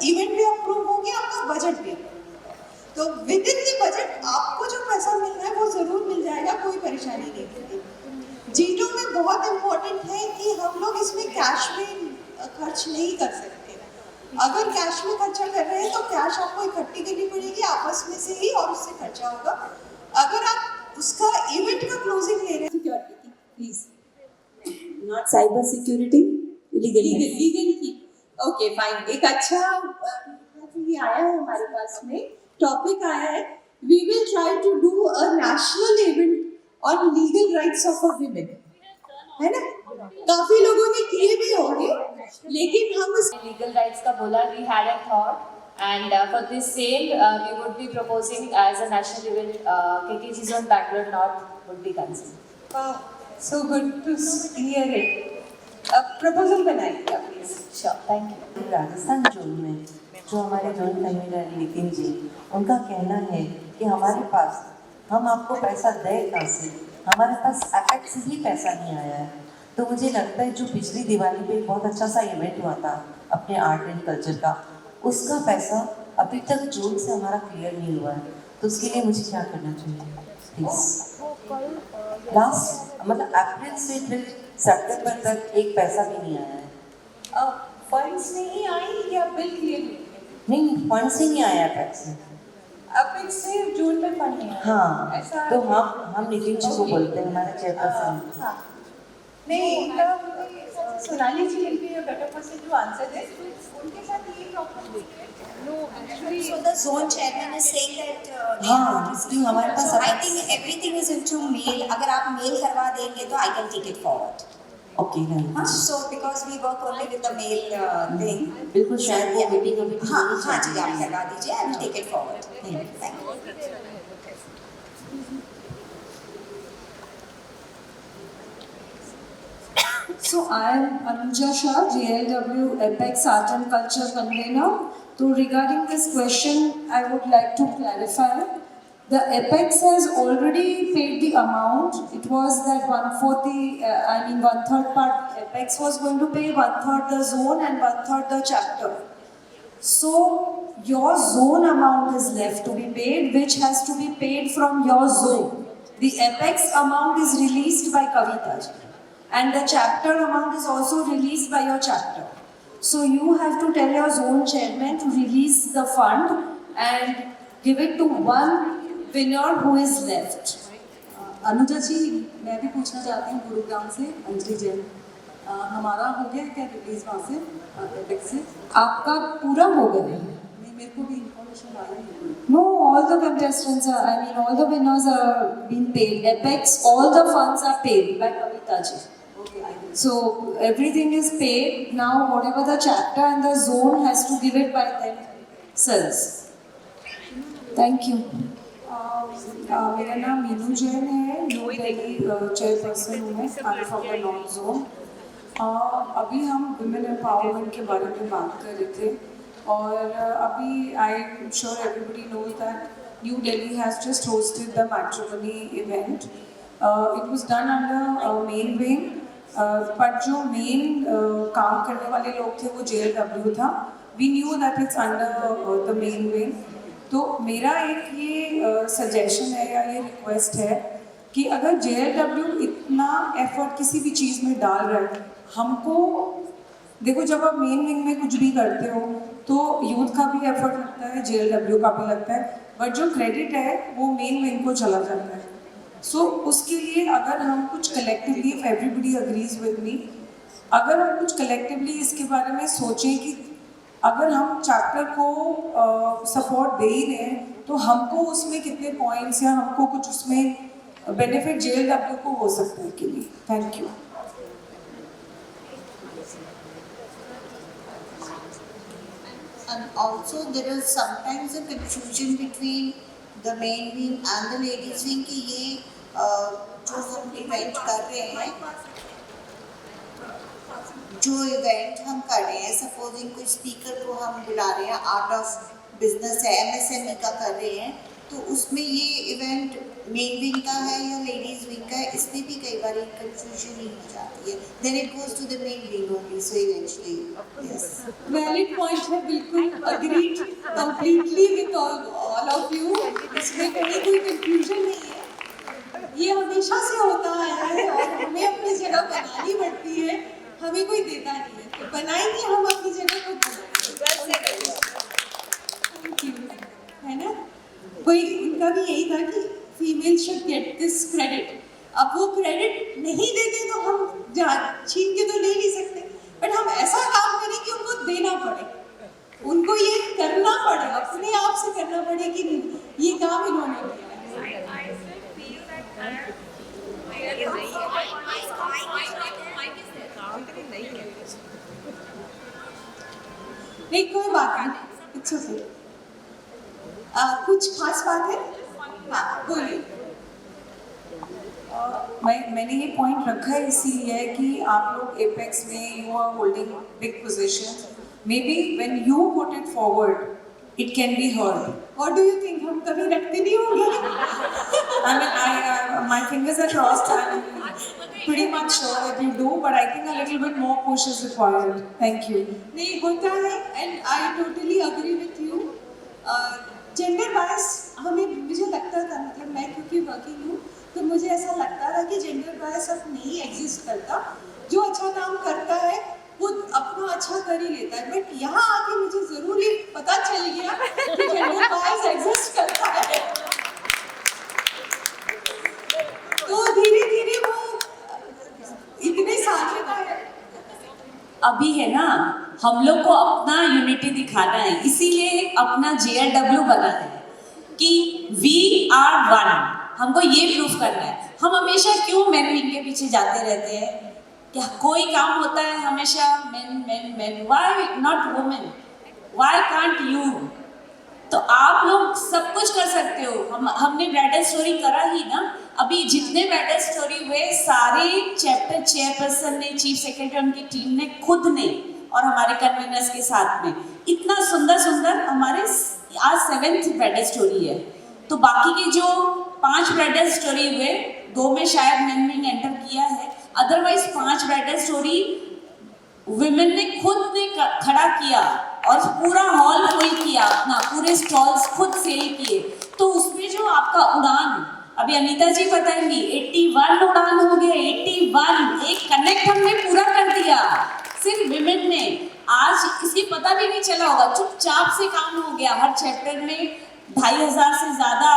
इवेंट भी अप्रूव हो गया, आपका बजट भी। तो विद इन द बजट आपको जो पैसा मिल रहा है वो जरूर मिल जाएगा, कोई परेशानी नहीं होगी। G2 में बहुत इम्पोर्टेंट है कि हम लोग इसमें कैश में खर्च नहीं कर सकते। अगर कैश में खर्चा कर रहे हैं तो कैश आपको इकट्ठी करनी पड़ेगी आपस में से ही और उससे खर्चा होगा। अगर आप उसका इवेंट का क्लोजिंग ले रहे हैं security please not cyber security, legal की ओके फाइन। एक अच्छा ये आया है हमारे पास में टॉपिक आया है, we will try to do a national event on legal rights of a women, है ना? काफी लोगों ने किए भी होंगे लेकिन हम उस लीगल राइट्स का बोला, we had a thought and for this same we would be proposing as a national event KKG zone Bangalore north would be considered. वाह, so good to hear it. अब प्रपोजल बनाइए आप please. Sure, thank you. Rajasthan zone में जो हमारे zone convener Nitin ji, उनका कहना है कि हमारे पास हम आपको पैसा दें कहाँ से, हमारे पास अपेक्स से ही पैसा नहीं आया है। तो मुझे लगता है जो पिछली दिवाली पे बहुत अच्छा सा इवेंट हुआ था अपने आर्ट एंड कल्चर का, उसका पैसा अभी तक जून से हमारा क्लियर नहीं हुआ है। तो उसके लिए मुझे क्या करना चाहिए प्लीज? लास्ट मतलब अप्रैल से फिर सितंबर तक एक पैसा भी नहीं आया है। फंड्स नहीं आई या बिल क्लियर नहीं, फंड्स ही नहीं आया अपेक्स से। अपेक्स से जून में फंड नहीं आया। हाँ, ऐसा तो हम नितिन जी को बोलते हैं, हमारे चेयरपर्सन। हाँ, नहीं सोनाली जी के बेटर पर्सन जो आंसर है उनके साथ ये प्रॉब्लम हुई है। No, actually, So the zone chairman is saying that they हाँ, are not receiving. हमारे पास So I think everything is into mail. अगर आप mail करवा देंगे तो I can take it forward. Okay हाँ, so because we work only with the mail thing. बिल्कुल, शायद वो मीटिंग अभी हाँ हाँ जी, आप लगा दीजिए, I will take it forward. Thank you. So I am Anuja Shah, JLW Apex Art and Culture Convener. So regarding this question, I would like to clarify. The Apex has already paid the amount. It was that 1/3 part Apex was going to pay, 1/3 the zone and 1/3 the chapter. So your zone amount is left to be paid, which has to be paid from your zone. The Apex amount is released by Kavita ji. And the chapter amount is also released by your chapter. So you have to tell your zone chairman to release the fund and give it to one winner who is left. Anuja जी, मैं भी पूछना चाहती हूँ गुरुग्राम से, अंजलि जैन। हमारा हो गया क्या रिलीज वहाँ से एपेक्स से? आपका पूरा हो गया? नहीं, मेरे को भी इन्फॉर्मेशन आई है। No, all the contestants are, I mean all the winners are being paid. Apex, all the funds are paid by Kavita ji. So everything is paid. Now whatever the chapter and the zone has to give it by themselves. Thank you. मेरा नाम मीनू जैन है, new Delhi chairperson हूँ मैं, from the north zone. अभी हम women empowerment के बारे में बात कर रहे थे और अभी I am sure everybody knows that New Delhi has just hosted the matrimony event. It was done under main wing, but जो main काम करने वाले लोग थे वो JLW था. We knew that it's under the main wing. तो मेरा एक ये सजेशन है या ये रिक्वेस्ट है कि अगर JLW इतना एफर्ट किसी भी चीज़ में डाल रहा है, हमको देखो जब आप मेन विंग में कुछ भी करते हो तो यूथ का भी एफर्ट लगता है, JLW का भी लगता है, बट जो क्रेडिट है वो मेन विंग को चला जाता है. सो उसके लिए अगर हम कुछ collectively, if everybody agrees with me, अगर हम कुछ कलेक्टिवली इसके बारे में सोचें कि अगर हम चैप्टर को सपोर्ट दे ही रहे हैं तो हमको उसमें कितने पॉइंट्स या हमको कुछ उसमें बेनिफिट JLW को हो सकता है के लिए. Thank you. And also there is sometimes a confusion between the main wing and the ladies wing कि ये जो हम इवेंट कर रहे हैं, जो इवेंट हम कर रहे हैं, सपोजिंग कोई स्पीकर को हम बुला रहे हैं, आर्ट ऑफ बिजनेस है, MSME का कर रहे हैं, तो उसमें ये इवेंट मेन विंग का है या लेडीज विंग का है, इसमें भी कई बार कंफ्यूजन ही हो जाती है. Then it goes to the main wing only, so eventually yes. Valid point है, बिल्कुल agreed completely with all of you. इसमें कहीं कोई कंफ्यूजन नहीं है. ये हमेशा से होता आया है और हमें अपनी जगह बनानी पड़ती है, हमें कोई देता नहीं है, तो बनाएंगे हम अपनी जगह को. Thank you. है ना, कोई उनका भी यही था कि female should get this credit. अब वो क्रेडिट नहीं देते तो हम छीन के तो ले नहीं सकते, बट हम ऐसा काम करें कि उनको देना पड़े, उनको ये करना पड़े, अपने आप से करना पड़े कि ये काम इन्होंने किया. नहीं कोई बात नहीं, इट्स ओके. कुछ खास बात है? हाँ बोलिए. मैंने ये पॉइंट रखा है इसीलिए कि आप लोग एपेक्स में you are holding big position, maybe when you put it forward it can be heard. What do you think, हम कभी रखते नहीं होंगे? I mean, my fingers are crossed. I'm pretty much sure that you do, but I think a little bit more push is required. Thank you. नहीं होता है, and I totally agree with you. Gender bias हमें, मुझे लगता था, मतलब मैं क्योंकि वर्किंग हूँ तो मुझे ऐसा लगता था कि जेंडर बायस अब नहीं एग्जिस्ट करता. जो अच्छा काम करता है वो अपना अच्छा कर ही लेता है, बट यहाँ आके मुझे जरूर ये पता चल गया कि जेंडर बायस एग्जिस्ट करता है. तो धीरे धीरे वो इतने साल का है. अभी है ना, हम लोग को अपना यूनिटी दिखाना है, इसीलिए अपना JLW बना है कि वी आर वन. हमको ये प्रूफ करना है. हम हमेशा क्यों मेन विंग के पीछे जाते रहते हैं? क्या कोई काम होता है हमेशा main main main, why not women, why can't you? तो आप लोग सब कुछ कर सकते हो. हमने ब्राइडल स्टोरी करा ही ना. अभी जितने ब्राइडल स्टोरी हुए सारे चैप्टर चेयरपर्सन ने, चीफ सेक्रेटरी, उनकी टीम ने, खुद ने, और हमारे कन्वीनर्स के साथ में इतना सुंदर सुंदर हमारे आज 7th ब्राइडल स्टोरी है. तो बाकी के जो 5 ब्राइडल स्टोरी हुए, 2 में शायद मेन विंग एंटर किया है, अदरवाइज 5 ब्राइडल स्टोरी विमेन ने खुद ने खड़ा किया और पूरा हॉल फुल किया, अपना पूरे स्टॉल्स खुद सेल किए. तो उसमें जो आपका उड़ान, अभी अनीता जी बताएंगी, 81 उड़ान हो गए. 81 एक कनेक्ट हमने पूरा कर दिया सिर्फ विमेन ने. आज इसकी पता भी नहीं चला होगा, चुपचाप से काम हो गया. हर चैप्टर में 2,500 से ज़्यादा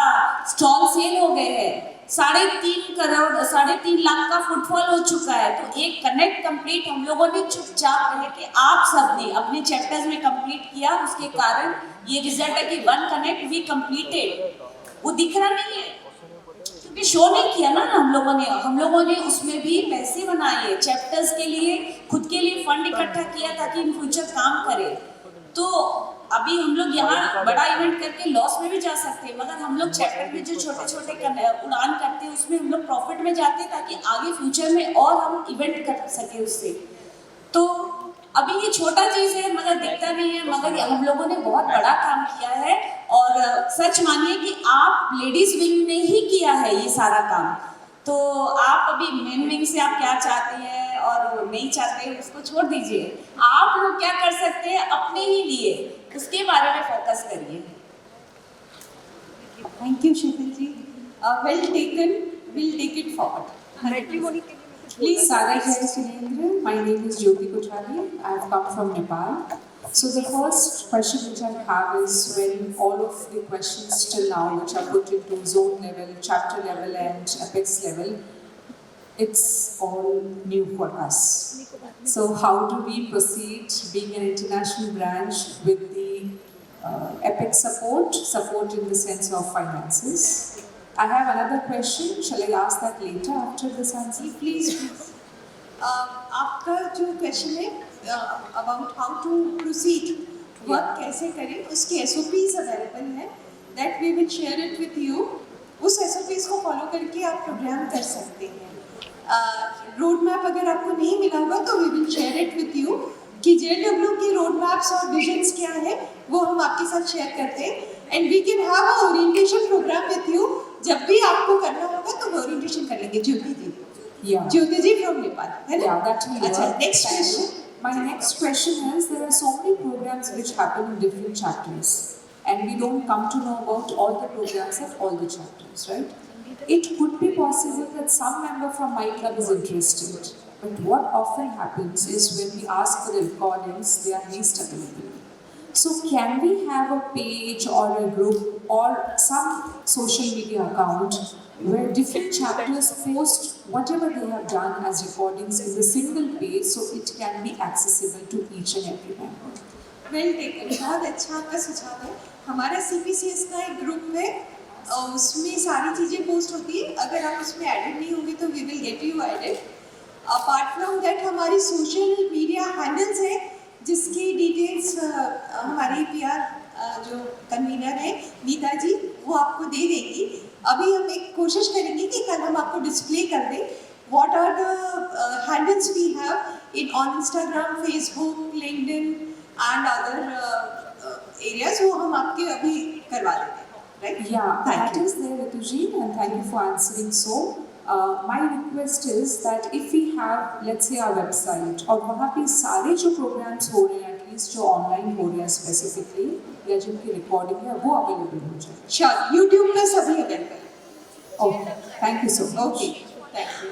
स्टॉल सेल हो गए हैं. 3.5 करोड़ 3.5 लाख का फुटफॉल हो चुका है. तो एक कनेक्ट कंप्लीट हम लोगों ने चुपचाप रह के आप सब ने अपने चैप्टर्स में कंप्लीट किया. उसके कारण ये रिजल्ट है कि 1 कनेक्ट वी कंप्लीटेड. वो दिख रहा नहीं है क्योंकि शो नहीं किया ना हम लोगों ने उसमें भी पैसे बनाए चैप्टर्स के लिए, खुद के लिए फंड इकट्ठा किया ताकि इन फ्यूचर काम करे. तो अभी हम लोग यहाँ बड़ा इवेंट करके लॉस में भी जा सकते हैं, मगर हम लोग चैप्टर में जो छोटे छोटे उड़ान करते हैं उसमें हम लोग प्रॉफिट में जाते हैं ताकि आगे फ्यूचर में और हम इवेंट कर सके उससे. तो अभी ये छोटा चीज़ है मगर दिखता नहीं है, मगर हम लोगों ने बहुत बड़ा काम किया है और सच मानिए कि आप लेडीज विंग ने ही किया है ये सारा काम। तो आप अभी मेन विंग से आप क्या चाहते हैं और नहीं चाहते हैं उसको छोड़ दीजिए, आप लोग क्या कर सकते हैं अपने ही लिए, उसके बारे में फोकस करिए। Thank you, Sheetal ji. Well taken. We'll take it forward. Please, Sagar Jai Sunendra. My name is Jyoti Kothari. I have come from Nepal. So the first question which I have is, when all of the questions till now which are put into zone level, chapter level and apex level, it's all new for us. So how do we proceed being an international branch with the epic support in the sense of finances? I have another question. Shall I ask that later after this answer? Please. आपका जो question है about how to proceed, work कैसे करें, उसके SOPs available हैं, that we will share it with you. उस SOPs को follow करके आप प्रोग्राम कर सकते हैं। रोड मैप अगर आपको नहीं मिला होगा तो we will share it with you कि JW की रोड मैप्स और विजन्स क्या है वो हम आपके साथ शेयर करते हैं, and we can have a orientation program with you. जब भी आपको करना होगा तो वो ओरिएंटेशन कर लेंगे। ज्योति जी, Jyoti ji from Nepal, है ना? Yeah, that will अच्छा, next question. My next question is, there are so many programs which happen in different chapters, and we don't come to know about all the programs at all the chapters, right? It could be possible that some member from my club is interested, but what often happens is when we ask for the recordings, they are least available. So can we have a page or a group or some social media account where different chapters post whatever they have done as recordings in the single page, so it can be accessible to each and every member? Well taken. बहुत अच्छा आपका सुझाव है। हमारा CPCS का एक group है, उसमें सारी चीज़ें पोस्ट होती है। अगर आप उसमें एडेड नहीं होंगे तो we will get you added. Apart from that, हमारी सोशल मीडिया हैंडल्स है जिसकी डिटेल्स हमारी PR जो कन्वीनर है नीता जी वो आपको दे देगी। अभी हम एक कोशिश करेंगे कि कल हम आपको डिस्प्ले कर दें what are the handles we have in on Instagram, Facebook, LinkedIn and other areas, वो हम आपके अभी करवा देते हैं, right? Yeah, that is there, Rituji, and thank you for answering so. My request is that if we have, let's say, our website और वहाँ पे सारे जो programs हो रहे हैं, at least जो online हो रहे हैं specifically, या जिनकी recording है वो available हो जाए। Sure, YouTube पे सभी available है। Okay, thank you so much. Okay, thank you.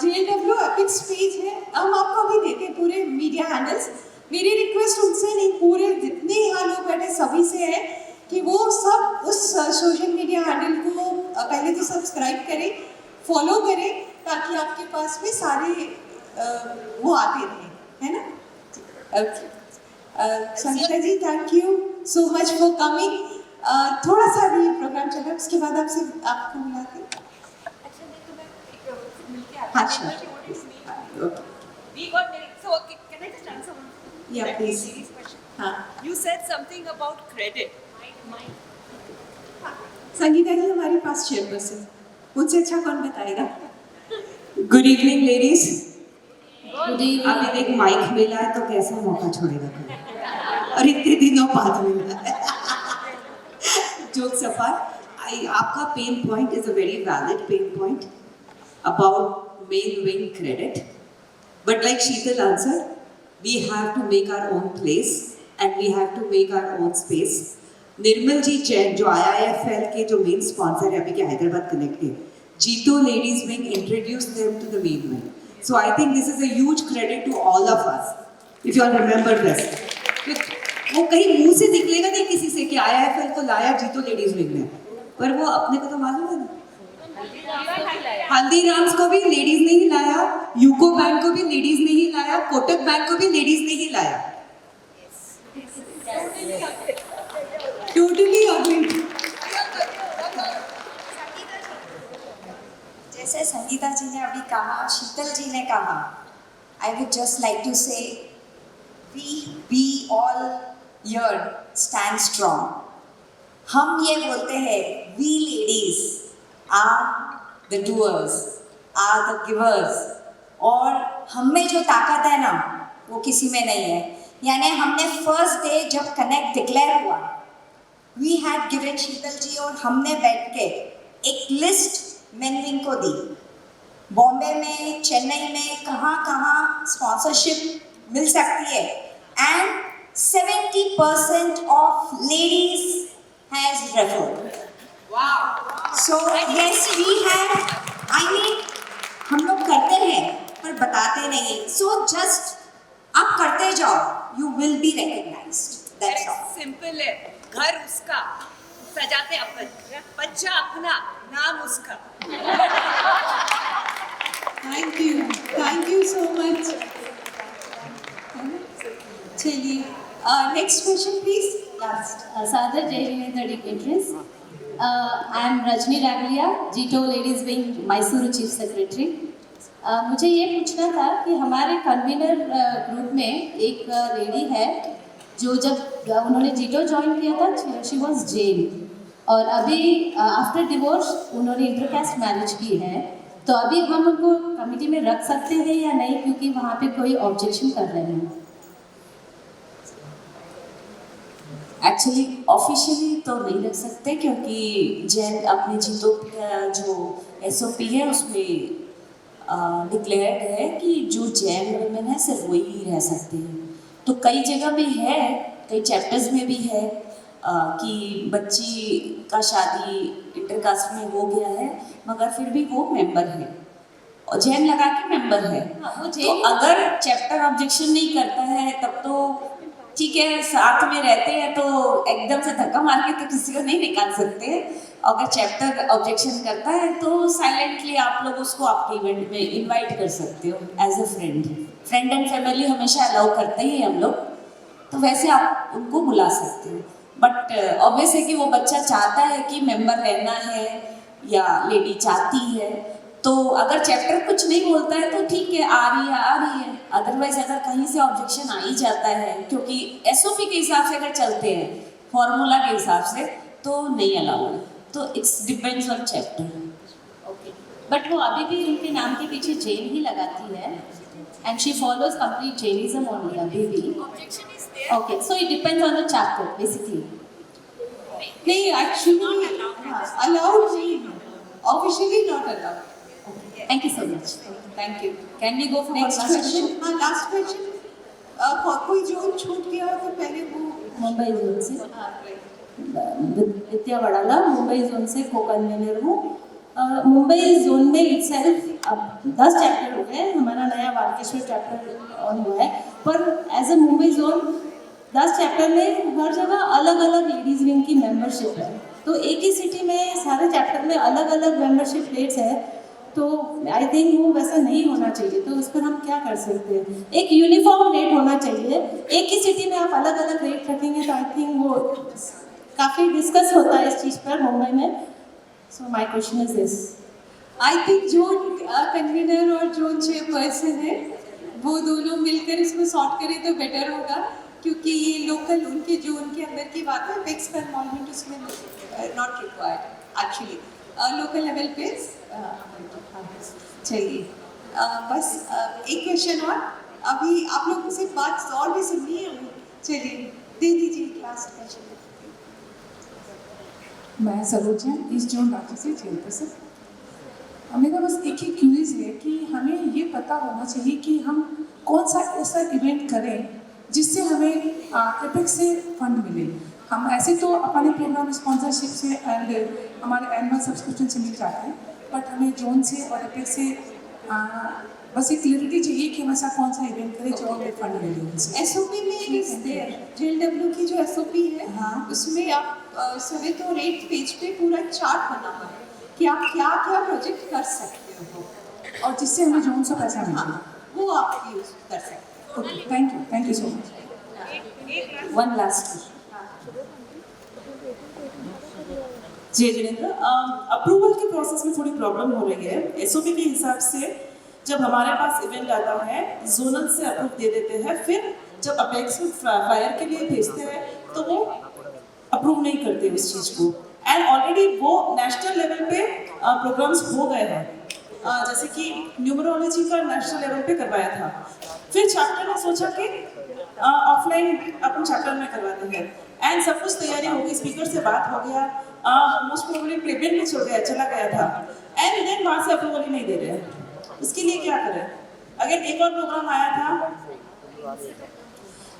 JW Epics page है, हम आपको अभी देते हैं पूरे मीडिया हैंडल्स। मेरी रिक्वेस्ट उनसे नहीं, पूरे जितने यहाँ लोग बैठे सभी से है कि वो सब उस सोशल मीडिया हैंडल को पहले तो सब्सक्राइब करें, फॉलो करें, ताकि आपके पास में सारे वो आते रहें, है ना? Sangeeta ji, thank you so much for coming. थोड़ा सा भी प्रोग्राम चला, उसके बाद आपको मिलाते हैं। हाँ, yeah, please. You said something about credit. Sangeeta जी हमारे पास चेयरपर्सन, मुझसे अच्छा कौन बताएगा? Good evening ladies. Good evening. अभी एक माइक मिला है तो कैसा मौका छोड़ेगा कोई, और इतने दिनों बाद मिला है। Jokes apart, आपका pain point is a very valid pain point about main wing credit, but like Sheetal answer, we have to make our own place and we have to make our own space. निर्मल जी जैन जो IIFL के जो main sponsor है अभी के Hyderabad connect के, JITO ladies wing introduce them to the main wing. So I think this is a huge credit to all of us, if you all remember this. वो कहीं मुंह से निकलेगा नहीं किसी से कि IIFL को लाया जीतो लेडीज विंग ने, पर वो अपने को तो मालूम है ना, हल्दीराम्स को भी लेडीज ने ही लाया, यूको बैंक को भी लेडीज ने ही लाया, कोटक बैंक को भी लेडीज ने ही लाया. Totally agree. जैसे संगीता जी ने अभी कहा, शीतल जी ने कहा, I would just like to say we all here stand strong. हम ये बोलते हैं we ladies are the doers, are the givers, और हम में जो ताकत है ना वो किसी में नहीं है. यानी हमने फर्स्ट डे जब कनेक्ट डिक्लेयर हुआ, वी हैड गिवन शीतल जी और हमने बैठ के एक लिस्ट मेन विंग को दी, बॉम्बे में, चेन्नई में, कहाँ कहाँ स्पॉन्सरशिप मिल सकती है, and 70% of ladies has referred. Wow. So yes, we have. I mean, हम लोग करते हैं पर बताते नहीं. So just आप करते जाओ, you will be recognized. That's all. Simple है, घर उसका, सजाते अपन, बच्चा अपना, नाम उसका. Thank you so much. चलिए, next question please. Last, Sadar Jayajinendra dignitaries. I am Rajni Raglia, Jito Ladies Wing, Mysuru Chief Secretary. मुझे ये पूछना था कि हमारे कन्वीनर ग्रुप में एक लेडी है जो जब उन्होंने जीटो ज्वाइन किया था, शी वॉज जेन, और अभी आफ्टर डिवोर्स उन्होंने इंटरकास्ट मैरिज की है, तो अभी हम उनको कमिटी में रख सकते हैं या नहीं, क्योंकि वहाँ पे कोई ऑब्जेक्शन कर रहे हैं? एक्चुअली ऑफिशियली तो नहीं रख सकते, क्योंकि जैन अपने जीतो का जो SOP है उसमें डिक्लेयर्ड है कि जो जैन वुमेन है सिर्फ वही रह सकते हैं. तो कई जगह में है, कई चैप्टर्स में भी है कि बच्ची का शादी इंटरकास्ट में हो गया है मगर फिर भी वो मेंबर है और जैन लगा के मेंबर है. तो अगर चैप्टर ऑब्जेक्शन नहीं करता है तब तो ठीक है, साथ में रहते हैं तो एकदम से धक्का मार के तो किसी को नहीं निकाल सकते. अगर चैप्टर ऑब्जेक्शन करता है तो साइलेंटली आप लोग उसको आपके इवेंट में इनवाइट कर सकते हो as a friend. Friend and family हमेशा अलाउ करते ही हम लोग, तो वैसे आप उनको बुला सकते हो. बट ऑब्वियस है कि वो बच्चा चाहता है कि मेंबर रहना है या लेडी चाहती है, तो अगर चैप्टर कुछ नहीं बोलता है तो ठीक है, आ रही है. अदरवाइज अगर कहीं से ऑब्जेक्शन आ ही जाता है, क्योंकि SOP के हिसाब से अगर चलते हैं, फॉर्मूला के हिसाब से, तो नहीं अलाउ है. तो it's depends on chapter. Okay, but वो अभी भी उनके नाम के पीछे जैन ही लगाती है, and she follows complete Jainism only अभी भी. Okay, so it depends on the chapter basically. नहीं, एक्चुअली अलाउड नहीं, officially not allowed. Thank you so much. Thank you. Can we go for next question? हाँ, last question. कोई zone छूट गया तो पहले वो मुंबई जोन से विद्या वड़ाला, मुंबई जोन से को कन्वीनर हूँ. मुंबई जोन में इटसेल्फ अब 10 चैप्टर हो गए, हमारा नया वाल्केश्वर चैप्टर ऑन हुआ है, पर as a Mumbai zone 10 chapter में हर जगह अलग अलग लेडीज विंग की मेंबरशिप है. तो एक ही सिटी में सारे चैप्टर में अलग अलग मेंबरशिप रेट्स है, तो आई थिंक वो वैसा नहीं होना चाहिए. तो उस पर हम क्या कर सकते हैं? एक यूनिफॉर्म रेट होना चाहिए. एक ही सिटी में आप अलग अलग रेट रखेंगे तो आई थिंक वो काफ़ी डिस्कस होता है इस चीज़ पर मुंबई में. So my question is this. I think zone convener और जोन चेयरपर्सन है वो दोनों मिलकर इसको सॉर्ट करें तो बेटर होगा, क्योंकि ये लोकल उनके जोन के अंदर की बात है. फिक्स का इन्वॉल्वमेंट उसमें not required actually. Local level पे चलिए. बस एक क्वेश्चन और, अभी आप लोगों से बात और भी सुननी है. चलिए दे दीजिए लास्ट क्वेश्चन. मैं सरोजा, ईस्ट जोन राज्य से चेयरपर्सन. मेरा बस एक ही क्यूरीज है कि हमें ये पता होना चाहिए कि हम कौन सा ऐसा इवेंट करें जिससे हमें एपेक्स से फंड मिले. हम ऐसे तो अपने प्रोग्राम स्पॉन्सरशिप से एंड हमारे एनुअल सब्सक्रिप्शन से मिल जाते हैं, बट हमें जोन से और एपेक्स से बस एक क्लियरिटी चाहिए कि हम ऐसा कौन सा इवेंट करें जो हमें फंड मिले. SOP में इज देयर, JLW की जो SOP है, हाँ, उसमें आप सभी तो रेट पेज पे पूरा चार्ट बना हुआ है कि आप क्या क्या प्रोजेक्ट कर सकते हो और जिससे हमें जोन से पैसा मिले, वो आप यूज कर सकते हो. Okay, thank you so much. One last. जी जिनेंद्र, अप्रूवल के प्रोसेस में थोड़ी प्रॉब्लम हो रही है. SOP के हिसाब से जब हमारे पास इवेंट आता है जोनल से अप्रूव दे देते हैं, फिर जब अपेक्स में फायर के लिए भेजते हैं तो वो अप्रूव नहीं करते उस चीज़ को. एंड ऑलरेडी वो नेशनल लेवल पे प्रोग्राम्स हो गए हैं, जैसे कि न्यूमरोलॉजी का नेशनल लेवल पे करवाया था. फिर चैप्टर ने सोचा कि ऑफलाइन अपन चैप्टर में करवाते हैं, एंड सब कुछ तैयारी हो गई, स्पीकर से बात हो गया, मोस्ट प्रोबेबली पेमेंट भी चला गया था, एंड देन वहाँ से अप्रूवल ही नहीं दे रहे हैं। उसके लिए क्या करें? अगर एक और प्रोग्राम आया था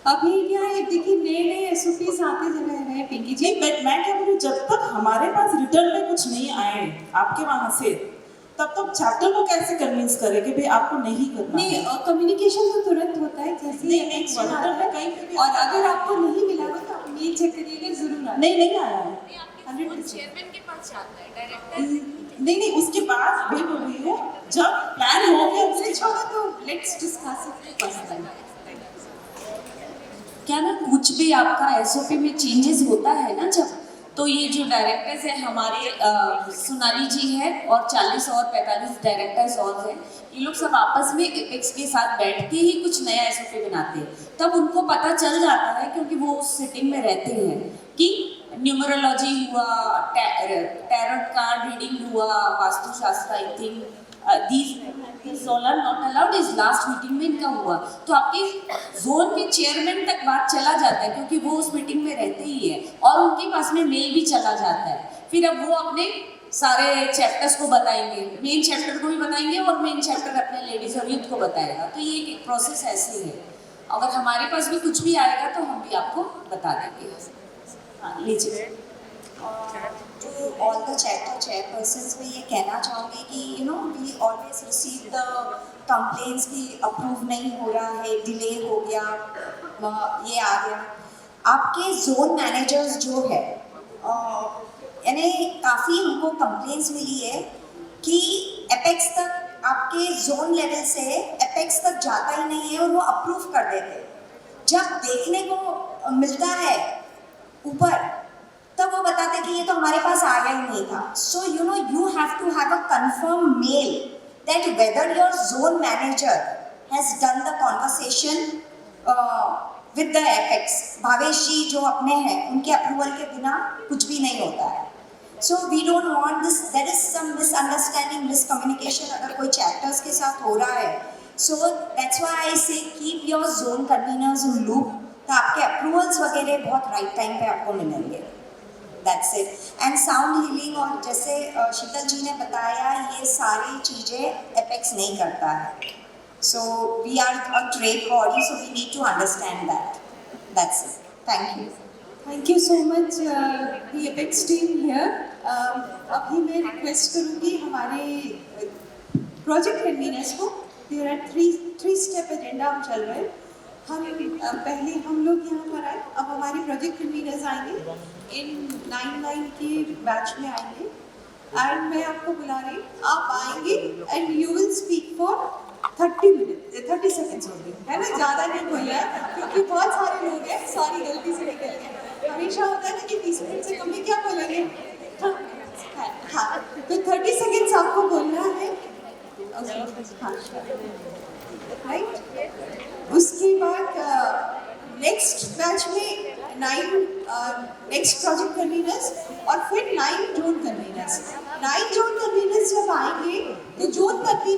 अभी क्या है, देखिए नए एसओपीज आते जा रहे हैं पिंकी जी। बट मैं क्या बोलूँ, जब तक हमारे पास रिटर्न में कुछ नहीं आए आपके वहाँ से, तब तक चैप्टर को कैसे कन्विंस करें कि भाई आपको नहीं करना? नहीं, कम्युनिकेशन तो तुरंत होता है जैसे नहीं, और अगर आपको नहीं मिला हो तो आप मेल चेक करिएगा जरूर। नहीं आया है, चेयरमैन के पास जाता है डायरेक्टर। नहीं उसके बाद भी बोल रही हूँ, जब प्लान हो गया उससे छोड़ो तो लेट्स डिस्कस इट पर्सनली। क्या ना कुछ भी आपका एसओपी में चेंजेस होता है ना जब, तो ये जो डायरेक्टर्स हैं हमारे सोनाली जी है और 40 और 45 डायरेक्टर्स और हैं, ये लोग सब आपस में एपेक्स के साथ बैठ के ही कुछ नया एसओपी बनाते हैं। तब उनको पता चल जाता है, क्योंकि वो उस सिटिंग में रहते हैं, कि न्यूमरोलॉजी हुआ, टैरोट कार्ड रीडिंग हुआ, vastushastra, I think these all are not allowed, इस लास्ट मीटिंग में इनका हुआ। तो आपके जोन के चेयरमैन तक बात चला जाता है, क्योंकि वो उस मीटिंग में रहते ही है, और उनके पास में मेल भी चला जाता है। फिर अब वो अपने सारे चैप्टर्स को बताएंगे, मेन चैप्टर को भी बताएंगे और मेन चैप्टर अपने लेडीज और यूथ को बताएगा। तो ये एक प्रोसेस ऐसे है। अगर हमारे पास भी कुछ भी आएगा तो हम भी आपको बता देंगे। हाँ, लीजिए। To all the chapter chairpersons में ये कहना चाहूँगी कि we always receive the complaints कि अप्रूव नहीं हो रहा है, डिले हो गया, ये आ गया। आपके जोन मैनेजर्स जो है, यानी काफ़ी हमको कंप्लेंट्स मिली है कि एपेक्स तक आपके जोन लेवल से एपेक्स तक जाता ही नहीं है और वो अप्रूव कर देते। जब देखने को मिलता है ऊपर, तब वो बताते कि ये तो हमारे पास आया ही नहीं था। सो you have to have a confirmed mail that whether your zone manager has done the conversation with the apex। Bhavesh जी जो अपने हैं, उनके अप्रूवल के बिना कुछ भी नहीं होता है। So we don't want this, there is some misunderstanding, miscommunication अगर कोई chapters के साथ हो रहा है। So that's why I say keep your zone conveners in loop, तो आपके approvals वगैरह बहुत right time पे आपको मिलेंगे। That's it. And sound healing और जैसे शीतल जी ने बताया, ये सारी चीज़ें एपेक्स नहीं करता है। So we are a trade body, so we need to understand that. That's it. Thank you. Thank you so much, the Apex team here. अभी मैं रिक्वेस्ट करूँगी हमारे प्रोजेक्ट कन्वीनर्स को, there are three step agenda हम चल रहे हैं। पहले हम लोग यहाँ पर आए, अब हमारे प्रोजेक्ट कन्वीनर्स आएंगे, इन 9 के बैच में आएंगे, एंड मैं आपको बुला रही हूँ, आप आएंगे and you will speak for 30 seconds होंगे, है ना, ज़्यादा नहीं बोलना है, क्योंकि बहुत सारे लोग हैं, सॉरी गलती से निकल गए। हमेशा होता है ना कि 30 मिनट से कम में क्या बोलेंगे। हाँ, तो 30 सेकेंड्स आपको बोलना है। हाँ, राइट। उसके बाद नेक्स्ट बैच में 9 नेक्स्ट प्रोजेक्ट कन्वीनर्स और फिर 9 जोन कन्वीनर्स। 9 जोन कन्वीनर्स जब आएंगे तो जोन कन्वीनर